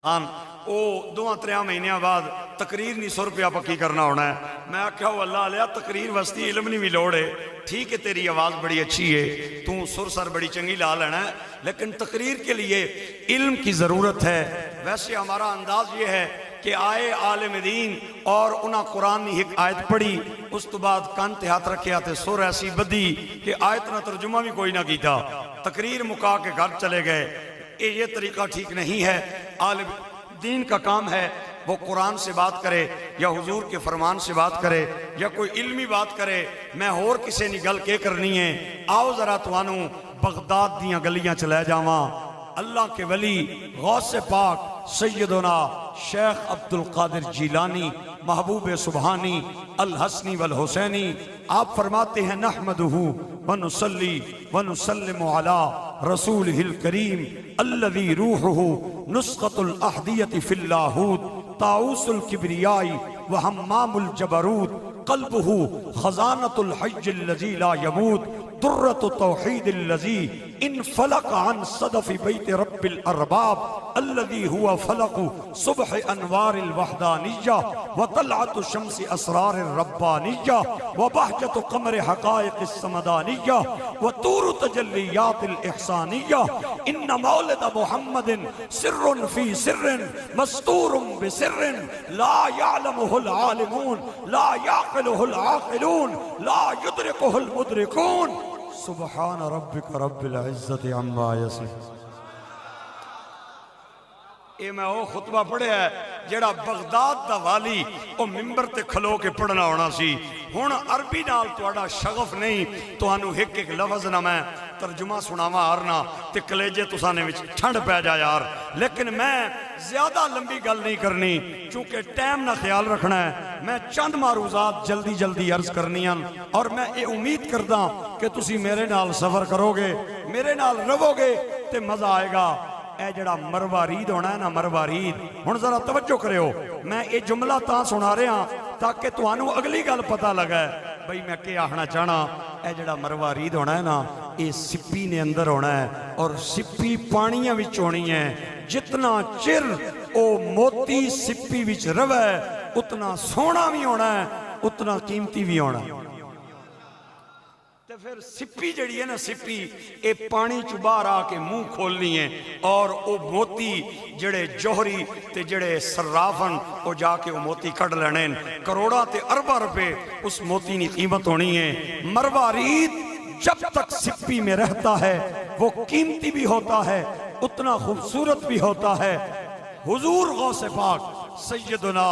وہ 2-3 مہینوں بعد تقریر نہیں 100 روپیہ پکی کرنا ہونا ہے. میں آخیا وہ اللہ علیہ تقریر وستی علم نہیں بھی لوڑ ہے. ٹھیک ہے تیری آواز بڑی اچھی ہے, تو سر سر بڑی چنگی لا لینا ہے, لیکن تقریر کے لیے علم کی ضرورت ہے. ویسے ہمارا انداز یہ ہے کہ آئے عالم دین اور انہاں قرآن کی ایک آیت پڑھی, اس تو بعد کان تے ہاتھ رکھیا تے سر ایسی بدی کہ آیت نہ ترجمہ بھی کوئی نہ کیتا, تقریر مکا کے گھر چلے گئے. یہ طریقہ ٹھیک نہیں ہے. عالم دین کا کام ہے وہ قرآن سے بات کرے یا حضور کے فرمان سے بات کرے یا کوئی علمی بات کرے. میں اور کسی نے گل کے کرنی ہے. آؤ ذرا توانو بغداد دیاں گلیاں چلے جاواں. اللہ کے ولی غوث پاک سیدنا شیخ عبد القادر جیلانی محبوب سبحانی الحسنی والحسینی آپ فرماتے ہیں نحمدہ ونصلی ونسلم علی رسولہ الکریم الذی روحہ نسخۃ الاحدیۃ فی اللاہوت طاؤس الکبریاء وحمام الجبروت قلبہ خزانۃ الحی الذی لا یموت درۃ توحید الذی ان فلق عن صدف بیت رب الارباب الذی هو فلق صبح انوار الوحدانیہ وطلعت شمس اسرار الربانیہ وبہجت قمر حقائق السمدانیہ وطور تجلیات الاحسانیہ ان مولد محمد سر فی سر مستور بسر لا يعلمه العالمون لا يعقله العاقلون لا يدركه المدركون سبحان ربک رب العزت عما یصفون. اے میں وہ خطبہ پڑھیا ہے جڑا بغداد دا والی او ممبر تے کھلو کے پڑھنا ہونا سی. ہن عربی نال تہاڈا شغف نہیں, تہانوں ایک ایک لفظ نہ میں ترجمہ سناواں ہارنا تے کلیجے تساں نے وچ ٹھنڈ پے جا یار. لیکن میں زیادہ لمبی گل نہیں کرنی چونکہ ٹائم نہ خیال رکھنا ہے. میں چند معروضات جلدی جلدی عرض کرنی ہیں اور میں یہ امید کردا کہ تسی میرے نال سفر کرو گے, میرے نال رہو گے تے مزہ آئے گا. اے جڑا مروارید ہونا ہے نا مروارید, ہن ذرا توجہ کریو. میں یہ جملہ تاں سنا رہا ہاں تاکہ تانوں اگلی گل پتہ لگا ہے بھئی میں کیا آخنا چاہنا. اے جڑا مروارید ہونا ہے نا یہ سپی نے اندر ہونا ہے اور سپی پانیاں وچ ہونی ہے. جتنا چر او موتی سپی وچ روے اتنا سونا بھی ہونا ہے اتنا قیمتی بھی ہونا ہے. پھر سپی جڑی ہے نا سپی اے پانی چ باہر آ کے منہ کھولنی ہے اور او موتی جڑے جوہری تے جڑے صرافن او جا کے او موتی کڑ لینے. کروڑا تے اربا روپے اس موتی نی قیمت ہونی ہے. مروارید جب تک سپی میں رہتا ہے وہ قیمتی بھی ہوتا ہے اتنا خوبصورت بھی ہوتا ہے. حضور غوث پاک سیدنا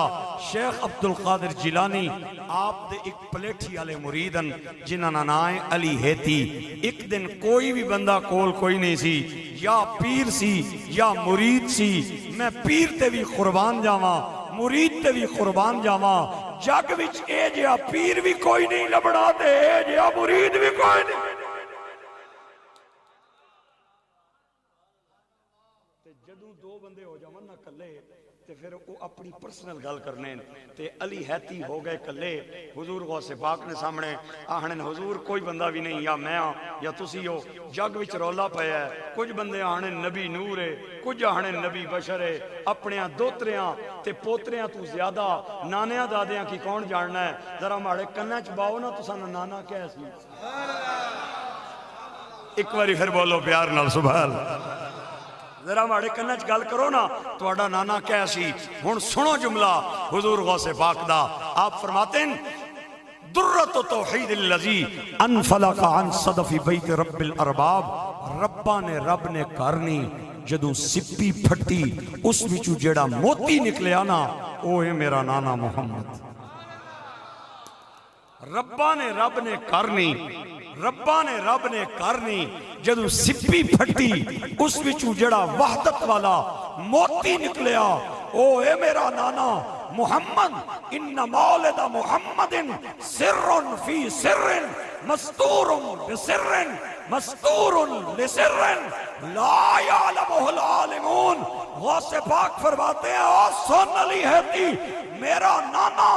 شیخ عبد القادر جیلانی آپ دے ایک پلیٹھی والے مریدن جنہاں نا نائیں علی ہیتی. ایک دن کوئی بھی بندہ کول کوئی نہیں سی, یا پیر سی یا مرید سی. میں پیر تے بھی قربان جاواں مرید تے بھی قربان جاواں. جگ وچ اے جیا پیر بھی کوئی نہیں لبڑا تے اے جیا مرید بھی کوئی نہیں. جدوں دو بندے ہو جاون نہ کلے تے پھر وہ اپنی پرسنل گل کرنے تے علی ہیتی ہو گئے کلے. حضور غوث پاک نے سامنے آہنے حضور کوئی بندہ بھی نہیں, یا میں یا تسی ہو. جگ وچ رولا پیا ہے. کچھ بندے آہنے نبی نور ہے, کچھ آہنے نبی بشر ہے. اپنیاں دوتریاں تے پوتریاں تو زیادہ نانیاں دادیاں کی کون جاننا ہے. ذرا ماڑے کناں چ باؤ نا تساں نانا کیا سی. ایک باری پھر بولو پیار نال سبحان اللہ. ذرا ماڑے کناں چ گل کرو نا تہاڈا نانا کیا سی. ہن سنو جملہ حضور غوث پاک دا. آپ فرماتے ہیں درۃ توحید الذی انفلق عن صدف بیت رب الارباب. ربا نے رب نے کرنی جدوں سپی پھٹی اس وچوں جیڑا موتی نکلیا نا او ہے میرا نانا محمد. ربا نے رب نے کرنی, ربا نے رب نے کرنی جدوں سپی پھٹی اس وچوں جڑا وحدت والا موتی نکلیا او اے میرا نانا محمد. ان مولد محمد سر فی سر مستور بسر مستور لسر لا يعلمه العالمون. غوث پاک فرماتے ہیں او سن علی ہیتی میرا نانا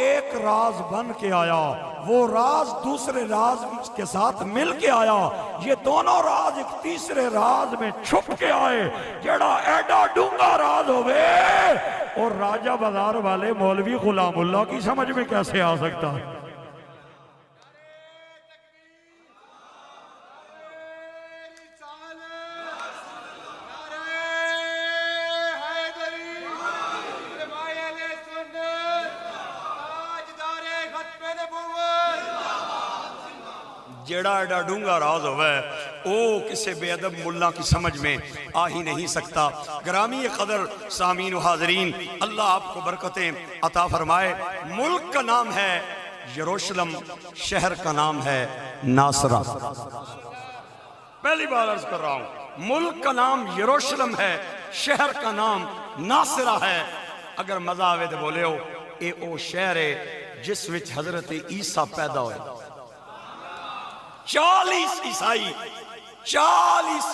ایک راز بن کے آیا وہ راز دوسرے راز کے ساتھ مل کے آیا، یہ دونوں راز ایک تیسرے راز میں چھپ کے آئے، جڑا ایڈا ڈونگا راز ہوئے اور راجہ بازار والے مولوی غلام اللہ کی سمجھ میں کیسے آ سکتا ہے؟ جیڑا ایڈا ڈونگا راز ہوئے او کسے بے ادب ملا کی سمجھ میں آ ہی نہیں سکتا۔ گرامی قدر سامعین و حاضرین، اللہ آپ کو برکتیں عطا فرمائے۔ ملک کا نام ہے یروشلم، شہر کا نام ہے ناصرہ۔ پہلی بار عرض کر رہا ہوں، ملک کا نام یروشلم ہے، شہر کا نام ناصرہ ہے۔ اگر مزہ آوے دے بولے ہو، اے او شہر ہے جس وچ حضرت عیسیٰ پیدا ہوئے۔ 40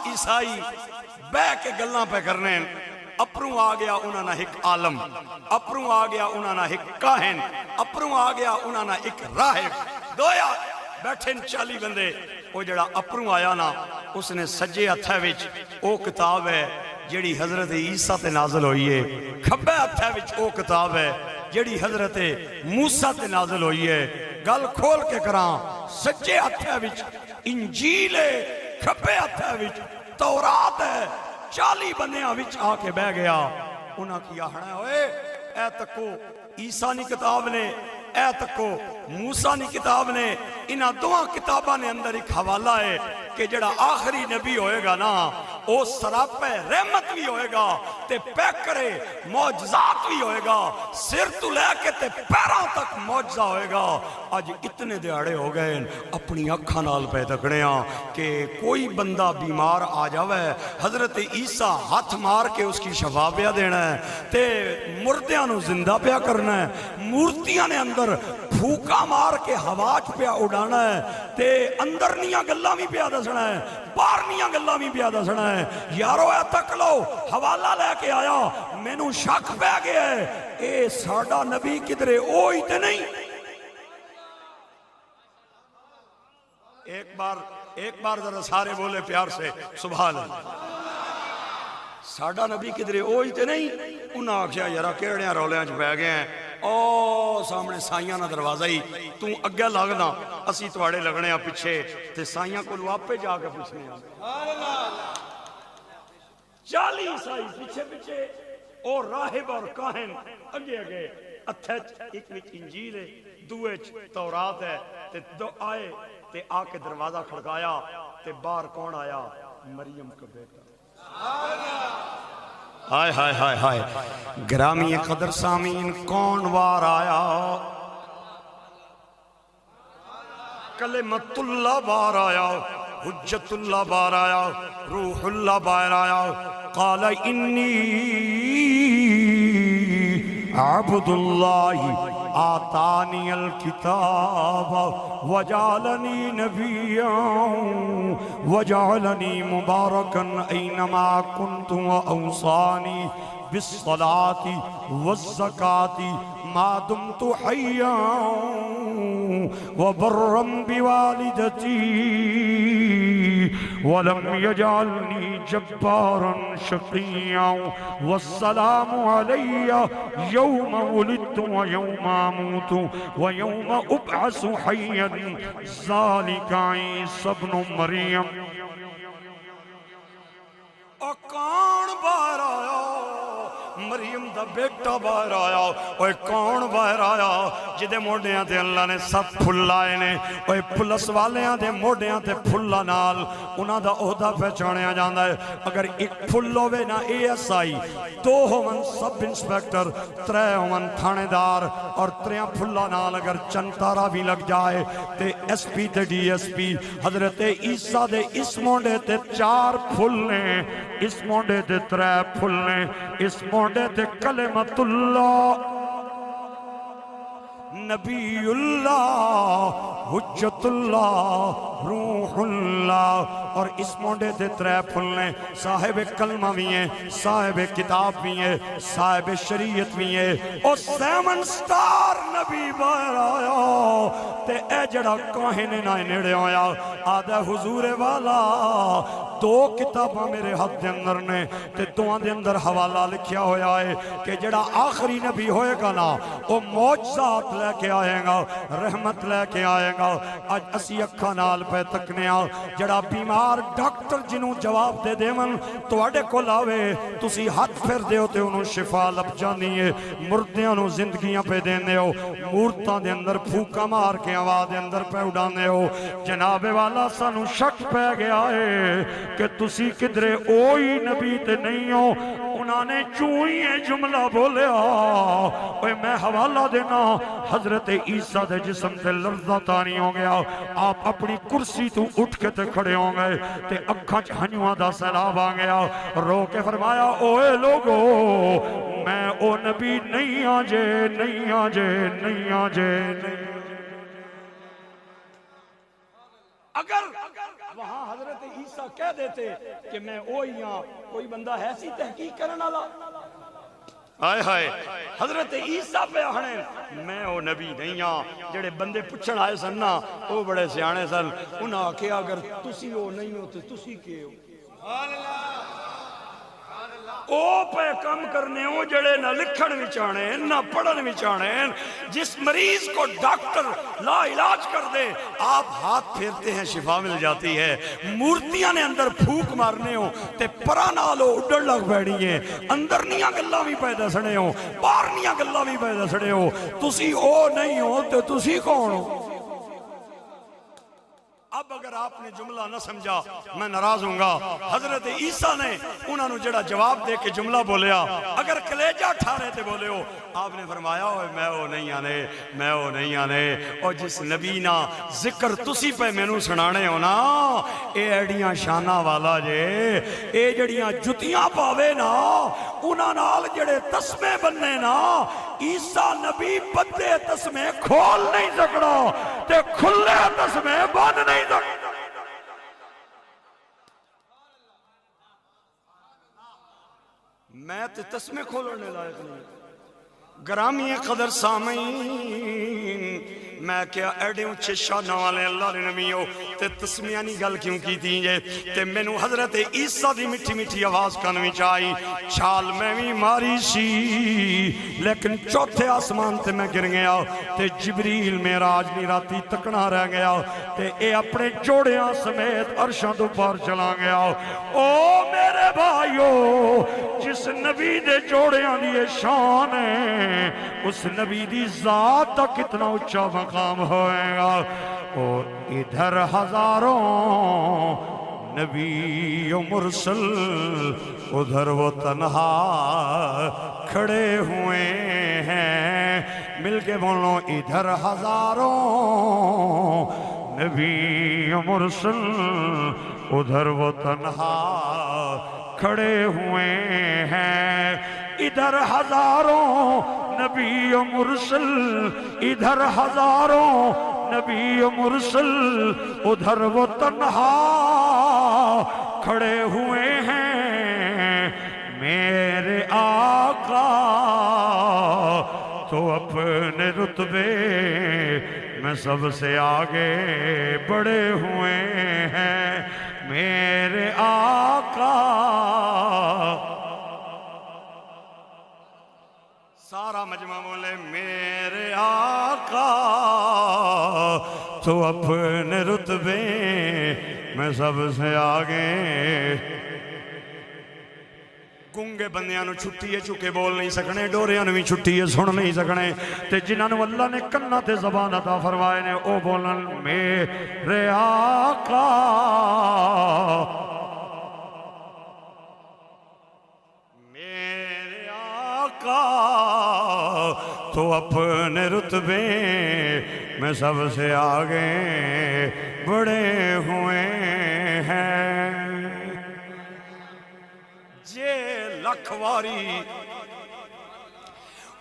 عیسائی بہ کے گلاں پہ کرنے، اپروں آ گیا انہاں نہ ایک عالم، اپروں آ گیا انہاں نہ ایک کاہن، اپروں آ گیا انہاں نہ ایک راہب، دویا بیٹھے 40 بندے۔ وہ جڑا اپروں آیا نا، اس نے سجے ہتھے وچ او کتاب ہے جڑی حضرت عیسیٰ تے نازل ہوئی ہے، کھبے ہتھے وچ او کتاب ہے جڑی حضرت موسیٰ تے نازل ہوئی ہے۔ گل کھول کے کراں، سجے ہتھے وچ انجیل ہے، کھبے ہتھے وچ تورات ہے۔ 40 بندیاں وچ آ کے بہ گیا، انہاں کی آہنا ہوئے اے تکو عیسیٰ نی کتاب نے، اے تکو موسیٰ نی کتاب نے۔ انہاں دواں کتاباں نے اندر ایک حوالہ ہے کہ جڑا آخری نبی ہوئے گا نا، او سراپے رحمت بھی ہوئے گا تے پیکرے معجزات بھی ہوئے گا، سر تو لے کے تے پیروں تک معجزہ ہوئے گا۔ آج اتنے دیاڑے ہو گئے اپنی اکھاں نال پہ تکڑیاں کہ کوئی بندہ بیمار آ جاوے، حضرت عیسیٰ ہاتھ مار کے اس کی شفا پیا دینا ہے تے مردیاں نو زندہ پیا کرنا ہے، مورتیاں نے اندر پھوکا مار کے ہواچ پیا اڑانا ہے تے اندر نیاں گلاں بھی پیا دسنا ہے، باہر نیاں گلاں بھی پیا دسنا ہے۔ یارو اے تک لو، حوالہ لے کے آیا، میں نو شک پہ گیا ہے اے ساڑا نبی کدرے اوہی تے نہیں۔ ایک بار ذرا سارے بولے پیار سے سبحان اللہ۔ ساڑا نبی کدرے اوہی تے نہیں۔ انہاں آکھیا یارا کیڑیاں رولیاں چ پہ گئے ہیں، او سامنے سائیاں نہ دروازہ ہی، تو اگے لگنا اسی تواڑے لگنے ہیں پیچھے تے سائیاں کو لواپے جا کے پوچھنے ہیں۔ 40 عیسائی پیچھے پیچھے اور راہب اور کاہن اگے اگے، اتھے ایک وچ انجیل ہے، دوے تورات ہے تے دو آئے تے آ کے دروازہ کھڑکایا تے باہر کون آیا؟ مریم کا بیٹا۔ ہائے ہائے ہائے ہائے، گرامی قدر سامین کون وار آیا؟ کلمت اللہ بار آیا، حجت اللہ بار آیا، روح اللہ بار آیا۔ قال انی عبد اللہ آتانی الکتاب وجعلنی نبیا وجعلنی مبارکا اینما کنت واوصانی بالصلاة والزکاة ما دمت حیا وبرا بوالدتی ولم يجعلني جبارا شقيا والسلام علي يوم ولدت ويوم أموت ويوم أبعث حيا ذلك عيسى ابن مريم۔ کون باہر آیا؟ مریم دا بیٹا باہر آیا۔ اوہ کون باہر آیا؟ جدے موڑیاں تے اللہ نے 7 پھل لائے نے، اوہ پلس والیاں دے موڑیاں تے پھلا نال انہاں دا عہدہ پہچانیا جاندہ ہے۔ اگر ایک پھل ہوئے نا ASI، 2 ہوون سب انسپیکٹر، 3 ہوون تھانے دار، اور 3 پھلا نال اگر چند تارہ بھی لگ جائے تے SP تے DSP۔ حضرت عیسیٰ دے اس موڑے تے 4 پھل نے، اس موڑے تے 3 پھل نے، اس موڑے تے کلمت اللہ نبی اللہ حجت اللہ روح اللہ اور اس مونڈے دے ترے پھلنے صاحب کلمہ بھی ہیں صاحب کتاب بھی ہیں صاحب شریعت بھی ہیں اور سیمن سٹار نبی باہر آیا تے اے جڑا کاہنے نہ نیڑے آیا آدھا حضور والا دو کتاباں میرے ہاتھ دے اندر نے تے دوہاں دے اندر حوالہ لکھیا ہویا ہے کہ جڑا آخری نبی ہوئے گا نا وہ معجزات لے کے آئے گا رحمت لے کے آئے گا آج اسی اکھا نال پہ تکنے آ جڑا بیمار ڈاکٹر جنہوں جواب دے دے من تو اڑے کو لاوے تسی ہاتھ پھر دے ہوتے انہوں شفا لب جانی ہے مردیاں انہوں زندگیاں پہ دینے ہو مورتاں دے اندر پھوکا مار کے آواز دے اندر پہ اڑانے ہو جناب والا سانو شک پہ گیا ہے کہ تسی کدرے اوئی نبی تے نہیں ہو انہوں نے چوئی جملہ بولے اوے میں حوالہ دینا حضرت عیسیٰ دے جسم تے لرزہ تانی ہو گیا آپ اپنی کرسی تو اٹھ کے تے کھڑے ہوں گئے تے اکھاں چہنیوہ دا سیلاب آ گیا رو کے فرمایا اوے لوگو میں او نبی نہیں آجے نہیں آجے نہیں آجے اگر وہاں حضرت عیسیٰ کہہ دیتے کہ میں اوہی ہاں کوئی بندہ ایسی تحقیق کرنا لا آئے ہائے حضرت عیسیٰ پہ آنے میں او نبی نہیں ہاں جڑے بندے پچھن آئے سن نا وہ بڑے سیانے سن انہاں کہ اگر تسی او نہیں ہو تو تسی کے ہو او پہ کم کرنے ہو جڑے نہ لکھن وچانے نہ پڑھن وچانے جس مریض کو ڈاکٹر لا علاج کر دے آپ ہاتھ پھیرتے ہیں شفا مل جاتی ہے مورتیاں نے اندر پھوک مارنے ہو تے پرانالو اڈڑ لگ بیڑی ہیں اندرنیاں گلہ بھی پیدا سڑے ہو بارنیاں گلہ بھی پیدا سڑے ہو تسی او نہیں ہو تو تسی کون ہو اب اگر آپ نے جملہ نہ سمجھا میں ناراض ہوں گا حضرت عیسیٰ نے انہوں نے جڑا جواب دے کے جملہ بولیا اگر کلیجہ ٹھارے تے بولے ہو آپ نے فرمایا ہوئے میں وہ نہیں آنے میں وہ نہیں آنے اور جس نبی نا ذکر تسی پہ میں نو سنانے ہو نا اے ایڈیاں شانہ والا جے اے جڑیاں جتیاں پاوے نا انہاں نال جڑے تسمے بننے نا عیسیٰ نبی بدے تسمے کھول نہیں سکڑا تے کھلے تسمے بند نہیں سکڑا میں تے تسمے کھولنے لائق نہیں گرامی قدر سامعین میں کیا ایڈے اچھے شانہ والے اللہ نے نبی ہو تے تسمیانی گل کیوں کی تھی جے تے میں نو حضرت عیسیٰ دی مٹھی مٹھی آواز کانوی چاہی چھال میں بھی ماری سی لیکن چوتھے آسمان تے میں گر گیا تے جبریل معراج نہیں راتی تکنا رہ گیا تے اے اپنے جوڑیاں سمیت عرشاں تو پار چلا گیا او میرے بھائیو جس نبی دے جوڑیاں دیئے شان ہے اس نبی دی ذات تا کتنا اچھا مقام ہوئے گا اور ادھر ہزاروں نبی و مرسل ادھر وہ تنہا کھڑے ہوئے ہیں مل کے بولو ادھر ہزاروں نبی و مرسل ادھر وہ تنہا کھڑے ہوئے ہیں ادھر ہزاروں نبی و مرسل ادھر ہزاروں نبی و مرسل ادھر وہ تنہا کھڑے ہوئے ہیں میرے آقا تو اپنے رتبے میں سب سے آگے بڑے ہوئے ہیں میرے آقا سارا مجمع بولے میرے آقا تو اپنے رتبے میں سب سے آگے گونگے بندیاں نو چھٹی ہے چکے بول نہیں سکنے ڈوریاں نو بھی چھٹی ہے سن نہیں سکنے تے جنہاں نو اللہ نے کنہ تے زبان عطا فرمائے نے او بولن میرے آقا میرے آقا تو اپنے رتبے میں سب سے آگے بڑے ہوئے ہیں جے لکھواری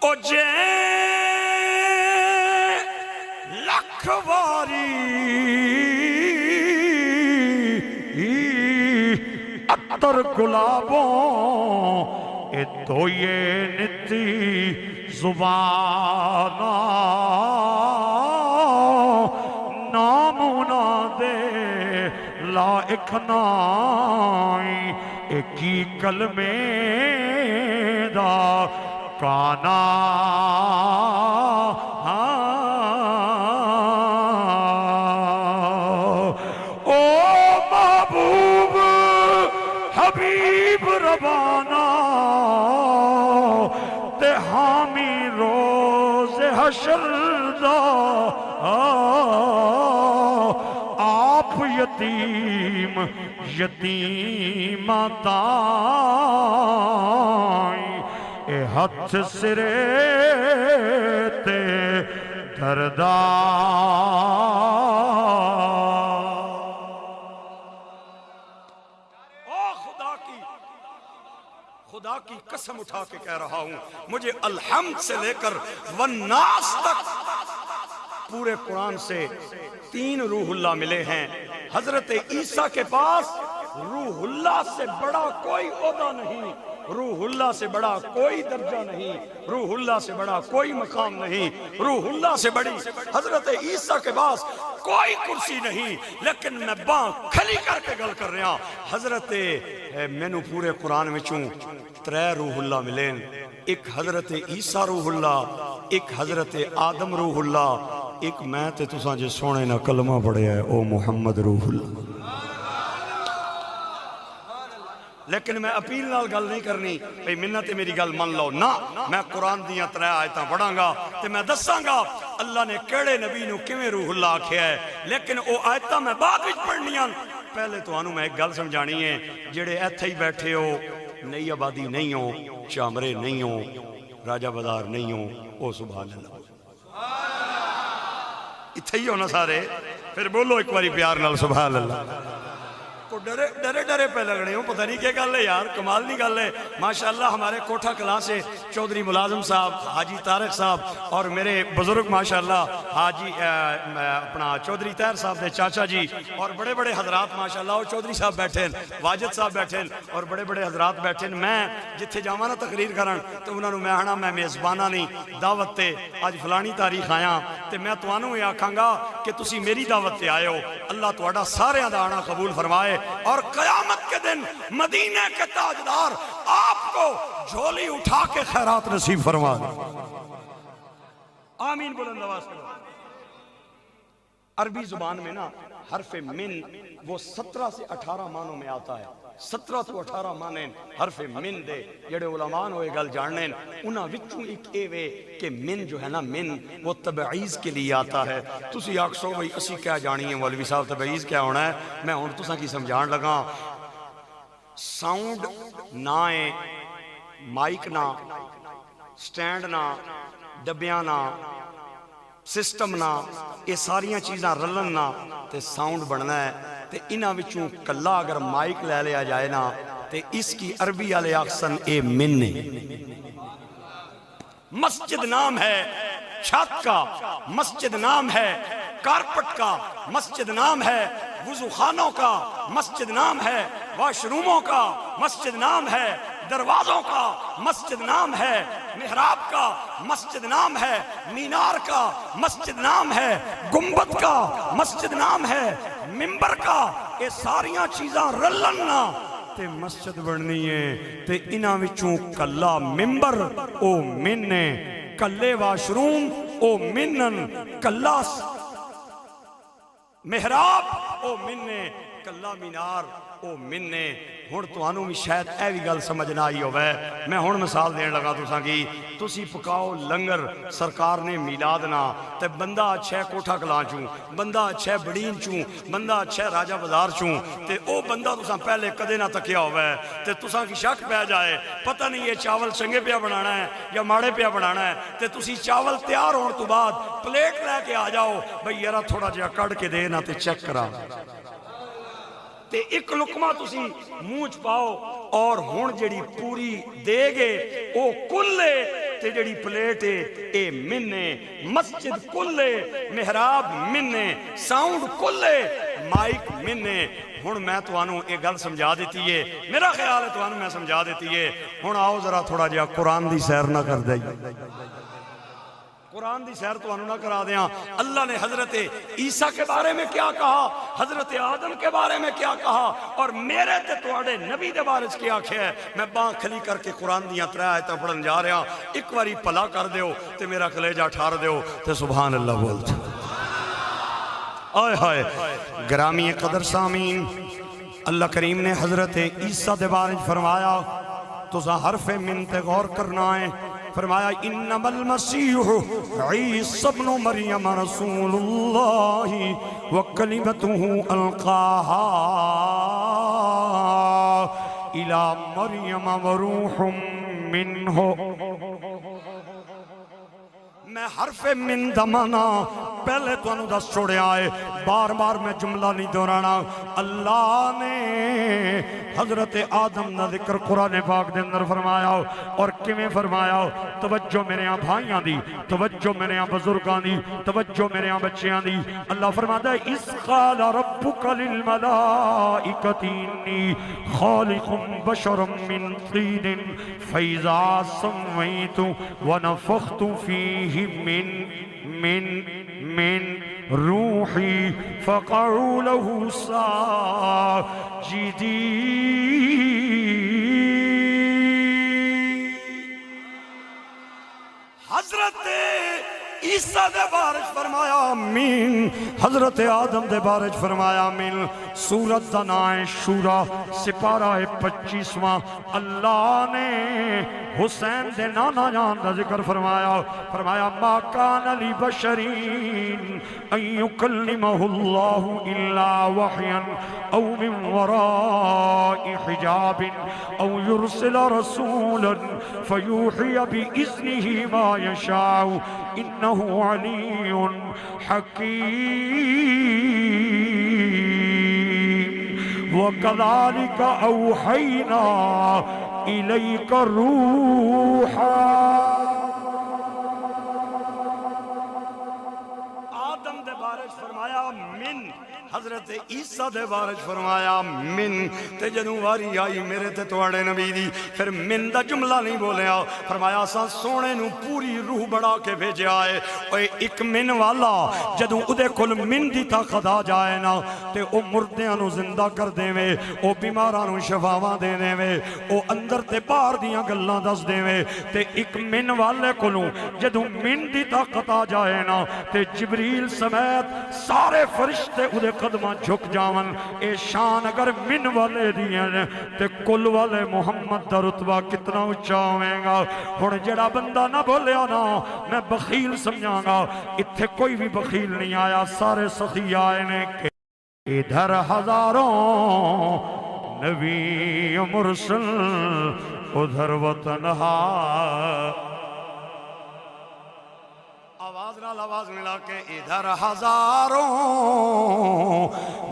او جے لکھ واری عطر گلابوں اے تو یہ نتی زبانہ نامونا دے لائق نائی ایکی کلمے دا کانا او محبوب حبیب ربانا تے حامی روز حشر دا آپ یتیم یتیم تائیں اے ہتھ سرے تے دردہ خدا کی قسم اٹھا کے کہہ رہا ہوں مجھے الحمد سے لے کر والناس تک پورے قرآن سے 3 روح اللہ ملے ہیں. حضرت عیسیٰ کے پاس روح اللہ سے بڑا کوئی عہدہ نہیں، روح اللہ سے بڑا کوئی درجہ نہیں، روح اللہ سے بڑا کوئی مقام نہیں، روح اللہ سے بڑی حضرت عیسیٰ کے پاس کوئی کرسی نہیں. لیکن میں باں کھلی کر کے گل کر رہا حضرت مینو پورے قرآن میں 3 روح اللہ ملیں. ایک حضرت عیسیٰ روح اللہ، ایک حضرت آدم روح اللہ، ایک میں تے تساں جے سونے نہ کلمہ پڑھیا ہے او محمد روح اللہ. لیکن میں اپیل نال گل نہیں کرنی بھئی منت میری گل من لو نا. میں قرآن دیاں 3 آیتاں پڑھاں گا تے میں دساں گا اللہ نے کیڑے نبی نو کیویں روح اللہ آکھیا ہے. لیکن او آیتاں میں بعد وچ پڑھنیاں. پہلے تانوں میں ایک گل سمجھانی ہے. جڑے ایتھے ہی بیٹھے ہو، نئی آبادی نہیں ہو، چامرے نہیں ہو، راجہ بازار نہیں ہو، او سبحان اللہ اتھے ہی ہونا سارے. پھر بولو ایک باری پیار نال سبحان اللہ. کو ڈرے پہ لگ رہے ہوں، پتہ نہیں کیا گل ہے یار، کمال نہیں گل ہے. ماشاءاللہ ہمارے کوٹھا کلاں سے چودھری ملازم صاحب، حاجی طارق صاحب اور میرے بزرگ ماشاءاللہ حاجی اپنا چودھری طاہر صاحب دے چاچا جی اور بڑے بڑے حضرات ماشاءاللہ اور چودھری صاحب بیٹھے ہیں، واجد صاحب بیٹھے ہیں اور بڑے بڑے حضرات بیٹھے ہیں. میں جتھے جاواں نا تقریر کرن تو انہاں نوں میں آنا میں میزبانہ نہیں دعوت تے اج فلانی تاریخ آیا تے میں تانوں یہ آکھاں گا کہ تسی میری دعوت تے آئے ہو. اللہ تہاڈا سارے دا آنا قبول فرمائے اور قیامت کے دن مدینہ کے تاجدار آپ کو جھولی اٹھا کے خیرات نصیب فرما دے. آمین بلند آواز کرو. عربی زبان میں نا حرف من وہ 17 سے 18 معنوں میں آتا ہے. 17 تو 18 معنی حرف من دے جڑے علماء ہوئے گل جاننے انہاں وچوں ایک اے وے کہ من جو ہے نا من وہ تبعیض کے لیے آتا ہے. تسی آکھو بھئی اسی کیا جانی ہے مولوی صاحب تبعیض کیا ہونا ہے. میں ہن تساں کی سمجھان لگا. ساؤنڈ نہ ہے، مائک نہ، سٹینڈ نہ، ڈبیاں نہ، سسٹم نہ، یہ ساریاں چیزاں رلن نہ تے ساؤنڈ بننا ہے. تے انہاں وچوں کلا اگر مائک لے لیا جائے نا تے اس کی عربی والے اکثر اے من ہے. مسجد نام ہے چھت کا، مسجد نام ہے کارپٹ کا، مسجد نام ہے وضو خانوں کا، مسجد نام ہے واش روموں کا، مسجد نام ہے دروازوں کا، مسجد نام ہے محراب کا، مسجد نام ہے مینار کا، مسجد نام ہے گنبد کا، مسجد نام ہے منبر کا. یہ ساریاں چیزاں رلنا تے مسجد بننی ہے. تے انہاں وچوں کلا منبر او من ہے، کلے واش روم او منن، کلا محراب او من ہے، کلا مینار او من ہے. ہن تانوں بھی شاید اے وی گل سمجھ نہ آئی ہوے. میں ہن مثال دین لگا تساں کی. تسی پکاؤ لنگر سرکار نے میلاد نا تے بندہ اچھا کوٹھا کلاں چوں، بندہ اچھا بڑین چوں، بندہ اچھا راجہ بازار چوں تے او بندہ تساں پہلے کدے نہ تکیا ہوے تے تساں کی شک پہ جائے پتہ نہیں یہ چاول چنگے پیا بنانا ہے یا ماڑے پیا بنانا ہے. تے تسی چاول تیار ہون تو بعد پلیٹ لے کے آ جاؤ بھئی یارا تھوڑا جہا کڈ کے دے نا تے چیک کرا. تے ایک لقمہ تسی منہ چ پاؤ اور ہن جڑی پوری دے گے او کلے تے جڑی پلیٹ اے منے مسجد کلے محراب منے ساؤنڈ کلے مائک منے ہن میں توانوں ایک گل سمجھا دیتی ہے میرا خیال ہے توانوں میں سمجھا دیتی ہے ہن آؤ ذرا تھوڑا جہا قرآن دی سیر نہ کر دے قرآن دی سیر تو انہوں نہ کرا دیاں اللہ نے حضرت عیسیٰ کے بارے میں کیا کہا حضرت آدم کے بارے میں کیا کہا اور میرے تے توڑے نبی دے بارے سے کیا کیا ہے میں باں کھلی کر کے قرآن دیاں 3 آیتاں پڑھن جا رہا ہوں ایک باری پلا کر دیو تے میرا کلیجہ ٹھار دیو تے سبحان اللہ بولتا آئے ہائے گرامی قدر سامین اللہ کریم نے حضرت عیسیٰ دے بارے فرمایا تو حرف من تے غور کرنا ہے فرمایا انما المسیح عیسی ابن مریم رسول اللہ وکلمتہ القاہا الى مریم وروح منہ میں حرف من دمانا پہلے تو انہوں دس چھوڑے آئے بار بار میں جملہ نہیں دورانا اللہ نے حضرت آدم نہ ذکر قرآن پاک دے اندر فرمایا اور کیویں فرمایا توجہ میرے ہاں بھائیاں دی توجہ میرے ہاں بزرگاں دی توجہ میرے ہاں بچیاں دی اللہ فرماتا ہے اِذْ قَالَ رَبُّكَ لِلْمَلَائِكَةِ إِنِّي خَالِقٌ بَشَرًا مِّن طِينٍ فَإِذَا سَوَّيْتُ وَنَفَخْتُ فِيهِ من روحي فقعوا له ساجدين حضرت عیسیٰ دے بارش فرمایا من حضرت آدم دے بارش فرمایا من سورت دنائے شورا سپارہ 25واں اللہ نے حسین دے نانا جان دا ذکر فرمایا ما کان لی بشرین ان یکلمہ اللہ الا وحیا او من وراء حجاب او یرسل رسولا فیوحی بإذنہ ما یشاء انہو علی حکیم وَكَذَلِكَ أَوْحَيْنَا إِلَيْكَ رُوحًا آدم دے بارش فرمایا من حضرت عیسیٰ دے بارش فرمایا من تے جنوں واری آئی میرے تے توڑے نبی دی پھر من دا جملہ نہیں بولیا فرمایا سا سونے نو پوری روح بڑھا کے بھیجے آئے اوے ایک من والا جدوں ادے کل من دی طاقت آ جائے نا تے او مردیاں نو زندہ کر دے وے او بیماراں نو شفاواں دے دے وے او اندر تے باہر دیاں گلاں دس دے وے تے ایک من والے کولوں جدوں من دی طاقت آ جائے نا تے جبریل سمیت سارے فرشتے ادے قدمہ جھک جاون اے شان اگر من والے دیاں تے کل والے محمد دا رتبہ کتنا اچھا ہوئے گا ہن جڑا بندہ نہ بولیا نا میں بخیل سمجھاں گا اتھے کوئی بھی بخیل نہیں آیا سارے سخی آئے نے کہ ادھر ہزاروں نبی مرسل ادھر وطنہا آواز نال آواز ملا کے ادھر ہزاروں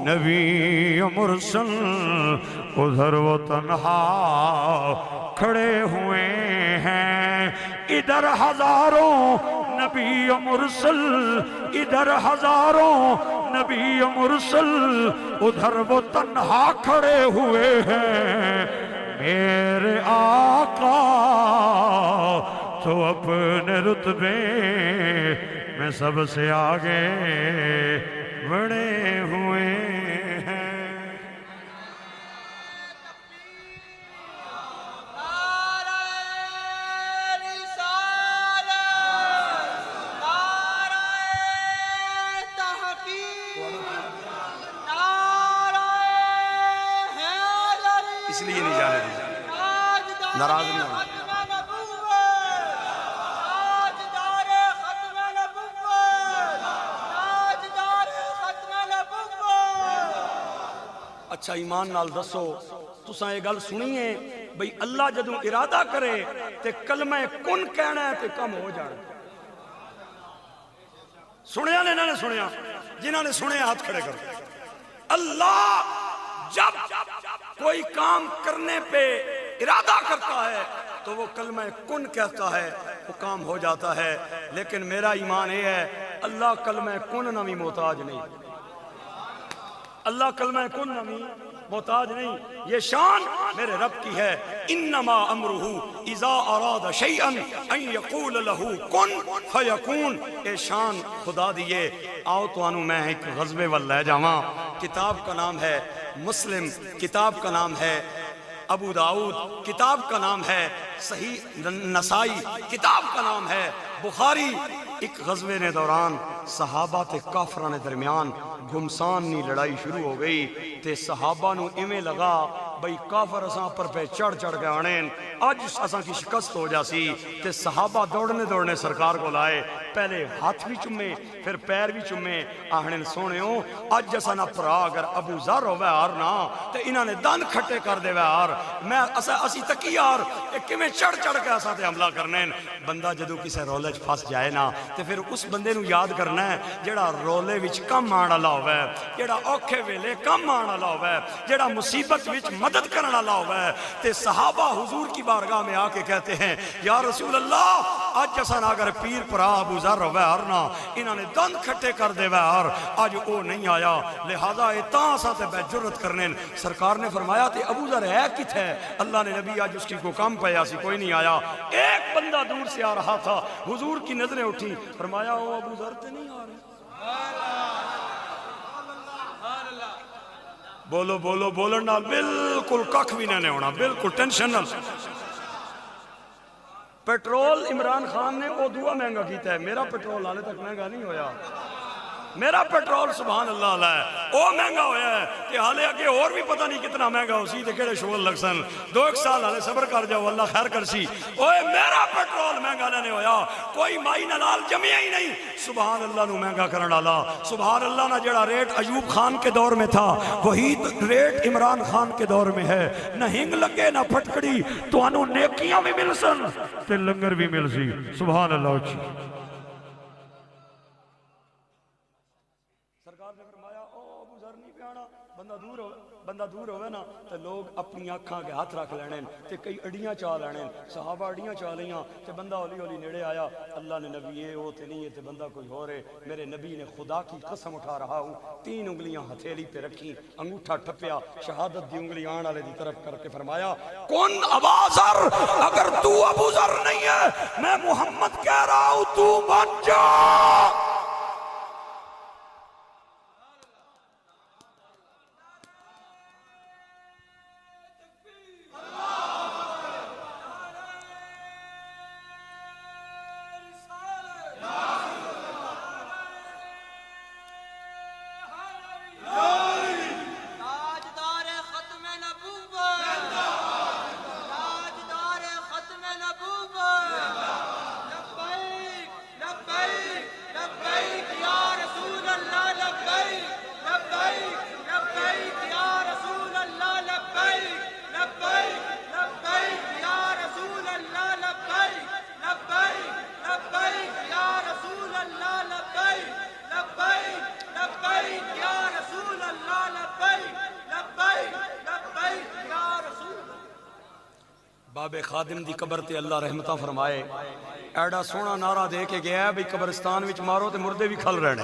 نبی مرسل ادھر وہ تنہا کھڑے ہوئے ہیں ادھر ہزاروں نبی مرسل ادھر ہزاروں نبی مرسل ادھر وہ تنہا کھڑے ہوئے ہیں میرے آقا تو اپنے رتبے میں سب سے آگے بڑھے ہوئے ہیں اس لیے نہیں جانے دیجیے ناراض نہیں ہونا اچھا ایمان نال دسو تساں یہ گل سنیے بھئی اللہ جدوں ارادہ کرے تے کلمہ کن کہنا ہے تے کم ہو جانا سنیا نے نہ سنیا جنہاں نے سنے ہاتھ کھڑے کر اللہ جب کوئی کام کرنے پہ ارادہ کرتا ہے تو وہ کلمہ کن کہتا ہے، وہ کام ہو جاتا ہے۔ لیکن میرا ایمان یہ ہے اللہ کلمہ کن نہ بھی محتاج نہیں، اللہ کلمہ کن نہ بھی محتاج نہیں۔ یہ شان میرے رب کی ہے، انما امرہ اذا اراد شیئا ان یقول لہ کن فیکون۔ یہ شان خدا دیے۔ آؤ تو انو میں ایک غزوے وال لے جاواں۔ کتاب کا نام ہے مسلم، کتاب کا نام ہے ابو داؤد، کتاب کا نام ہے صحیح نسائی، کتاب کا نام ہے بخاری۔ ایک غزوے نے دوران صحابہ تے کافراں نے درمیان گھمسان نی لڑائی شروع ہو گئی تے صحابہ نو ایویں لگا بھئی کافر اساں پر پہ چڑھ کے آنے اج اساں کی شکست ہو جاسی تے صحابہ دوڑنے سرکار کو لائے، پہلے ہاتھ بھی چومے پھر پیر بھی چومے، آہنے سونےوں اج اساں نہ پرا اگر ابو ذر ہوئے ہار نا تے انہاں نے دن کھٹے کر دے وے ہار میں اسی تکی یار کیویں چڑھ کے اساں تے حملہ کرنے۔ بندہ جدوں کسے رولے چ پھس جائے نا تے پھر اس بندے نو یاد کرنا ہے جڑا رولے وچ کم آن والا ہوئے، جڑا اوکھے ویلے کم آن والا ہوئے، جڑا مصیبت وچ مدد کرنے والا ہوئے۔ تے صحابہ حضور کی بارگاہ میں آ کے کہتے ہیں یا رسول اللہ اج اساں اگر پیر پرا ابو ذر ہوئے ہرنا انہاں نے دند کھٹے کر دے ہر اج او نہیں آیا، لہذا اے تاں اساں تے بے جرت کرنے۔ سرکار نے فرمایا تے ابو ذر ہے کتھے؟ اللہ نے نبی آج اس کی کو کام پیا سی کوئی نہیں آیا۔ ایک بندہ دور سے آ رہا تھا، حضور کی نظریں اٹھی، فرمایا او ابو ذر تے نہیں آ رہے؟ بولو بولو بولن نال بالکل ککھ بھی نہ ہونا، بالکل ٹینشن نال۔ پیٹرول عمران خان نے وہ دعا مہنگا کیتا ہے، میرا پیٹرول حالے تک مہنگا نہیں ہویا، میرا پیٹرول سبحان اللہ علیہ وہ مہنگا ہویا ہے کہ حالے اگے اور بھی پتہ نہیں کتنا مہنگا ہو سی تے کیڑے شغل لگ سن۔ 2 سال حالے صبر کر جاؤ اللہ خیر کر سی۔ اوے میرا پیٹرول مہنگا نہیں ہویا، کوئی مائی نال جمیا ہی نہیں۔ سبحان اللہ نو مہنگا کرن والا، سبحان اللہ نہ جڑا ریٹ ایوب خان کے دور میں تھا وہی ریٹ عمران خان کے دور میں ہے۔ نہ ہنگ لگے نہ پھٹکڑی تو انو نیکیاں بھی مل سن تے لنگر بھی مل سی۔ سبحان اللہ اچھی۔ بندہ دور ہوئے نا تو لوگ اپنی آنکھاں کے ہاتھ رکھ لینے تے کئی اڑیاں چاہ لینے، صحابہ اڑیاں چاہ لیاں تے بندہ ہولی ہولی نیڑے آیا، اللہ نے نبی یہ وہ تے نہیں ہے تے بندہ کوئی ہو رہے، میرے نبی نے خدا کی قسم اٹھا رہا ہوں 3 انگلیاں ہتھیلی پہ رکھی، انگوٹھا ٹھپیا، شہادت دی انگلی آن والے دی طرف کر کے فرمایا کون ابا ذر، اگر تو ابو ذر نہیں ہے میں محمد کہہ رہا ہوں تو بن جا۔ باب خادم دی قبر تے اللہ رحمتہ فرمائے، ایڈا سونا نعرہ دے کے گیا ہے بھئی قبرستان وچ مارو تے مردے بھی کھل رہنے۔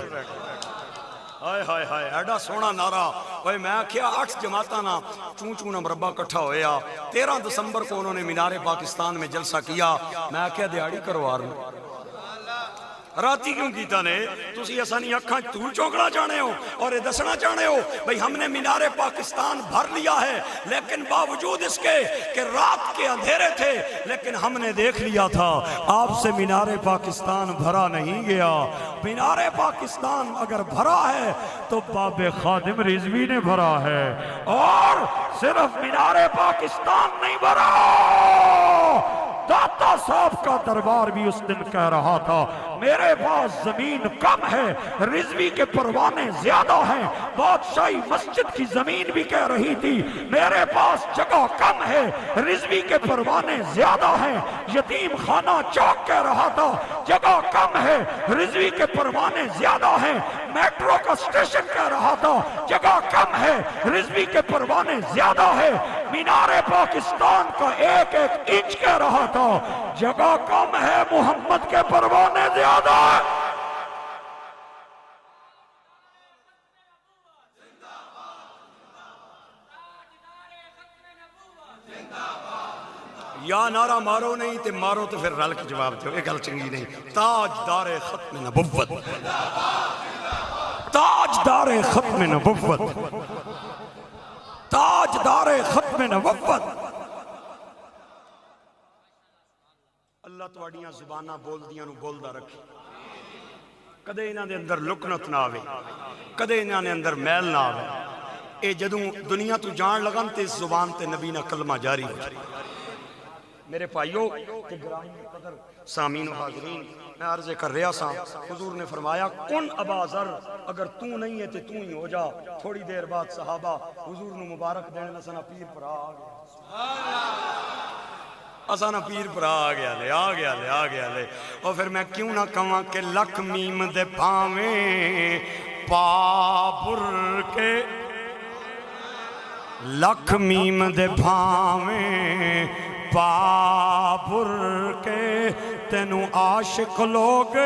ہائے ہائے ہائے ایڈا سونا نعرہ۔ اوے میں کیا 8 جماعتاں نا چون نا مربع کٹھا ہویا، 13 دسمبر کو انہوں نے مینار پاکستان میں جلسہ کیا، میں کیا دیہاڑی کروار میں راتی کیوں کیتا نے؟ تسی اسانی اکھاں دھول چونکنا چاہنے ہو اور یہ دسنا چاہنے ہو بھئی ہم نے مینار پاکستان بھر لیا ہے، لیکن باوجود اس کے کہ رات کے اندھیرے تھے لیکن ہم نے دیکھ لیا تھا آپ سے مینار پاکستان بھرا نہیں گیا۔ مینار پاکستان اگر بھرا ہے تو باب خادم رضوی نے بھرا ہے، اور صرف مینار پاکستان نہیں بھرا، داتا صاحب کا دربار بھی اس دن کہہ رہا تھا میرے پاس زمین کم ہے، رضوی کے پروانے زیادہ ہیں۔ بادشاہی مسجد کی زمین بھی کہہ رہی تھی میرے پاس جگہ کم ہے، رضوی کے پروانے زیادہ ہیں۔ یتیم خانہ چوک کہہ رہا تھا جگہ کم ہے، رضوی کے پروانے زیادہ ہیں۔ میٹرو کا اسٹیشن کہہ رہا تھا جگہ کم ہے، رضوی کے پروانے زیادہ ہے، مینار پاکستان کا ایک ایک انچ کہہ رہا تھا جگہ کم ہے، محمد کے پروانے زیادہ ہے۔ یا نعرہ مارو نہیں تے مارو تو پھر رل کے جواب دو، یہ گل چنگی نہیں۔ تاجدار ختم نبوت، تاجدار ختم نبوت، تاجدار ختم نبوت۔ اللہ تواڈیاں زباناں بول دیاں نو بولدا رکھے، کدے انہاں دے اندر لکنت نہ آوے، کدے انہاں دے اندر میل نہ آوے۔ اے جدوں دنیا تو جان لگن تے اس زبان تے نبی نہ کلمہ جاری ہو جائے۔ میرے بھائیو کہ گرامی قدر سامعین و حاضرین، میں عرض کر رہا سا، حضور نے فرمایا کن ابا ذر، اگر تو نہیں ہے تو تو ہی ہو جا۔ تھوڑی دیر بعد صحابہ حضور نے مبارک دینے لسنا پیر پر آ گیا، اسانا پیر پر آ گیا لے، آ گیا لے، آ گیا لے۔ اور پھر میں کیوں نہ کہاں کہ لکھ میم دے پاویں پابر کے، لکھ میم دے پاویں پابر کے، تینوں عاشق لوگ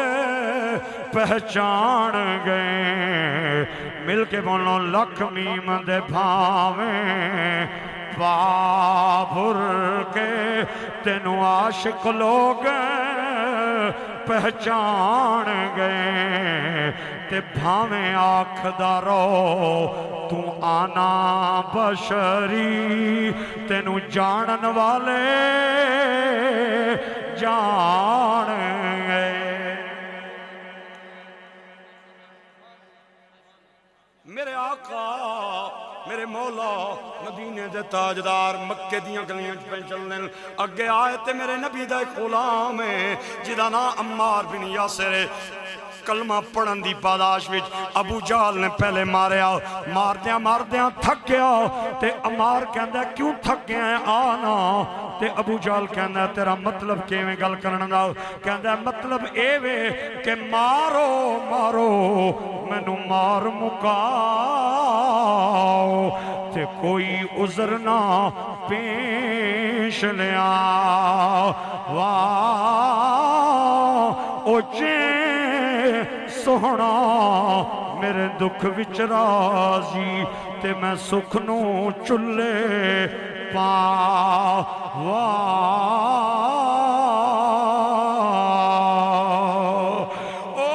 پہچان گئے۔ مل کے بولو لکھ میم دے بھاویں پابر کے، تینوں عاشق لوگ پہچان گئے۔ تے بھاویں آکھدا رو تو آنا بشری، تینوں جانن والے جان گئے۔ میرے آقا، میرے مولا، مدینے دے تاجدار، مکے دیاں گلیاں پہ چلنے اگے آئے تے میرے نبی دا ایک غلام ہے جدا نا عمار بن یاسر ہے۔ کلمہ پڑھن دی پاداش وچ ابو جہل نے پہلے ماریا، ماردیاں ماردیاں تھک گیا تے عمار کہندا ہے کیوں تھک گیا ہے آنا؟ تے ابو جہل کہندا ہے تیرا مطلب کیویں گل کرن دا؟ کہندا ہے مطلب اے وے کہ مارو مارو مینوں مار مکاؤ تے کوئی عذر نہ پیش لیا۔ واہ او سوہنا میرے دکھ وچ راضی تے میں سکھ نو چلے پا۔ او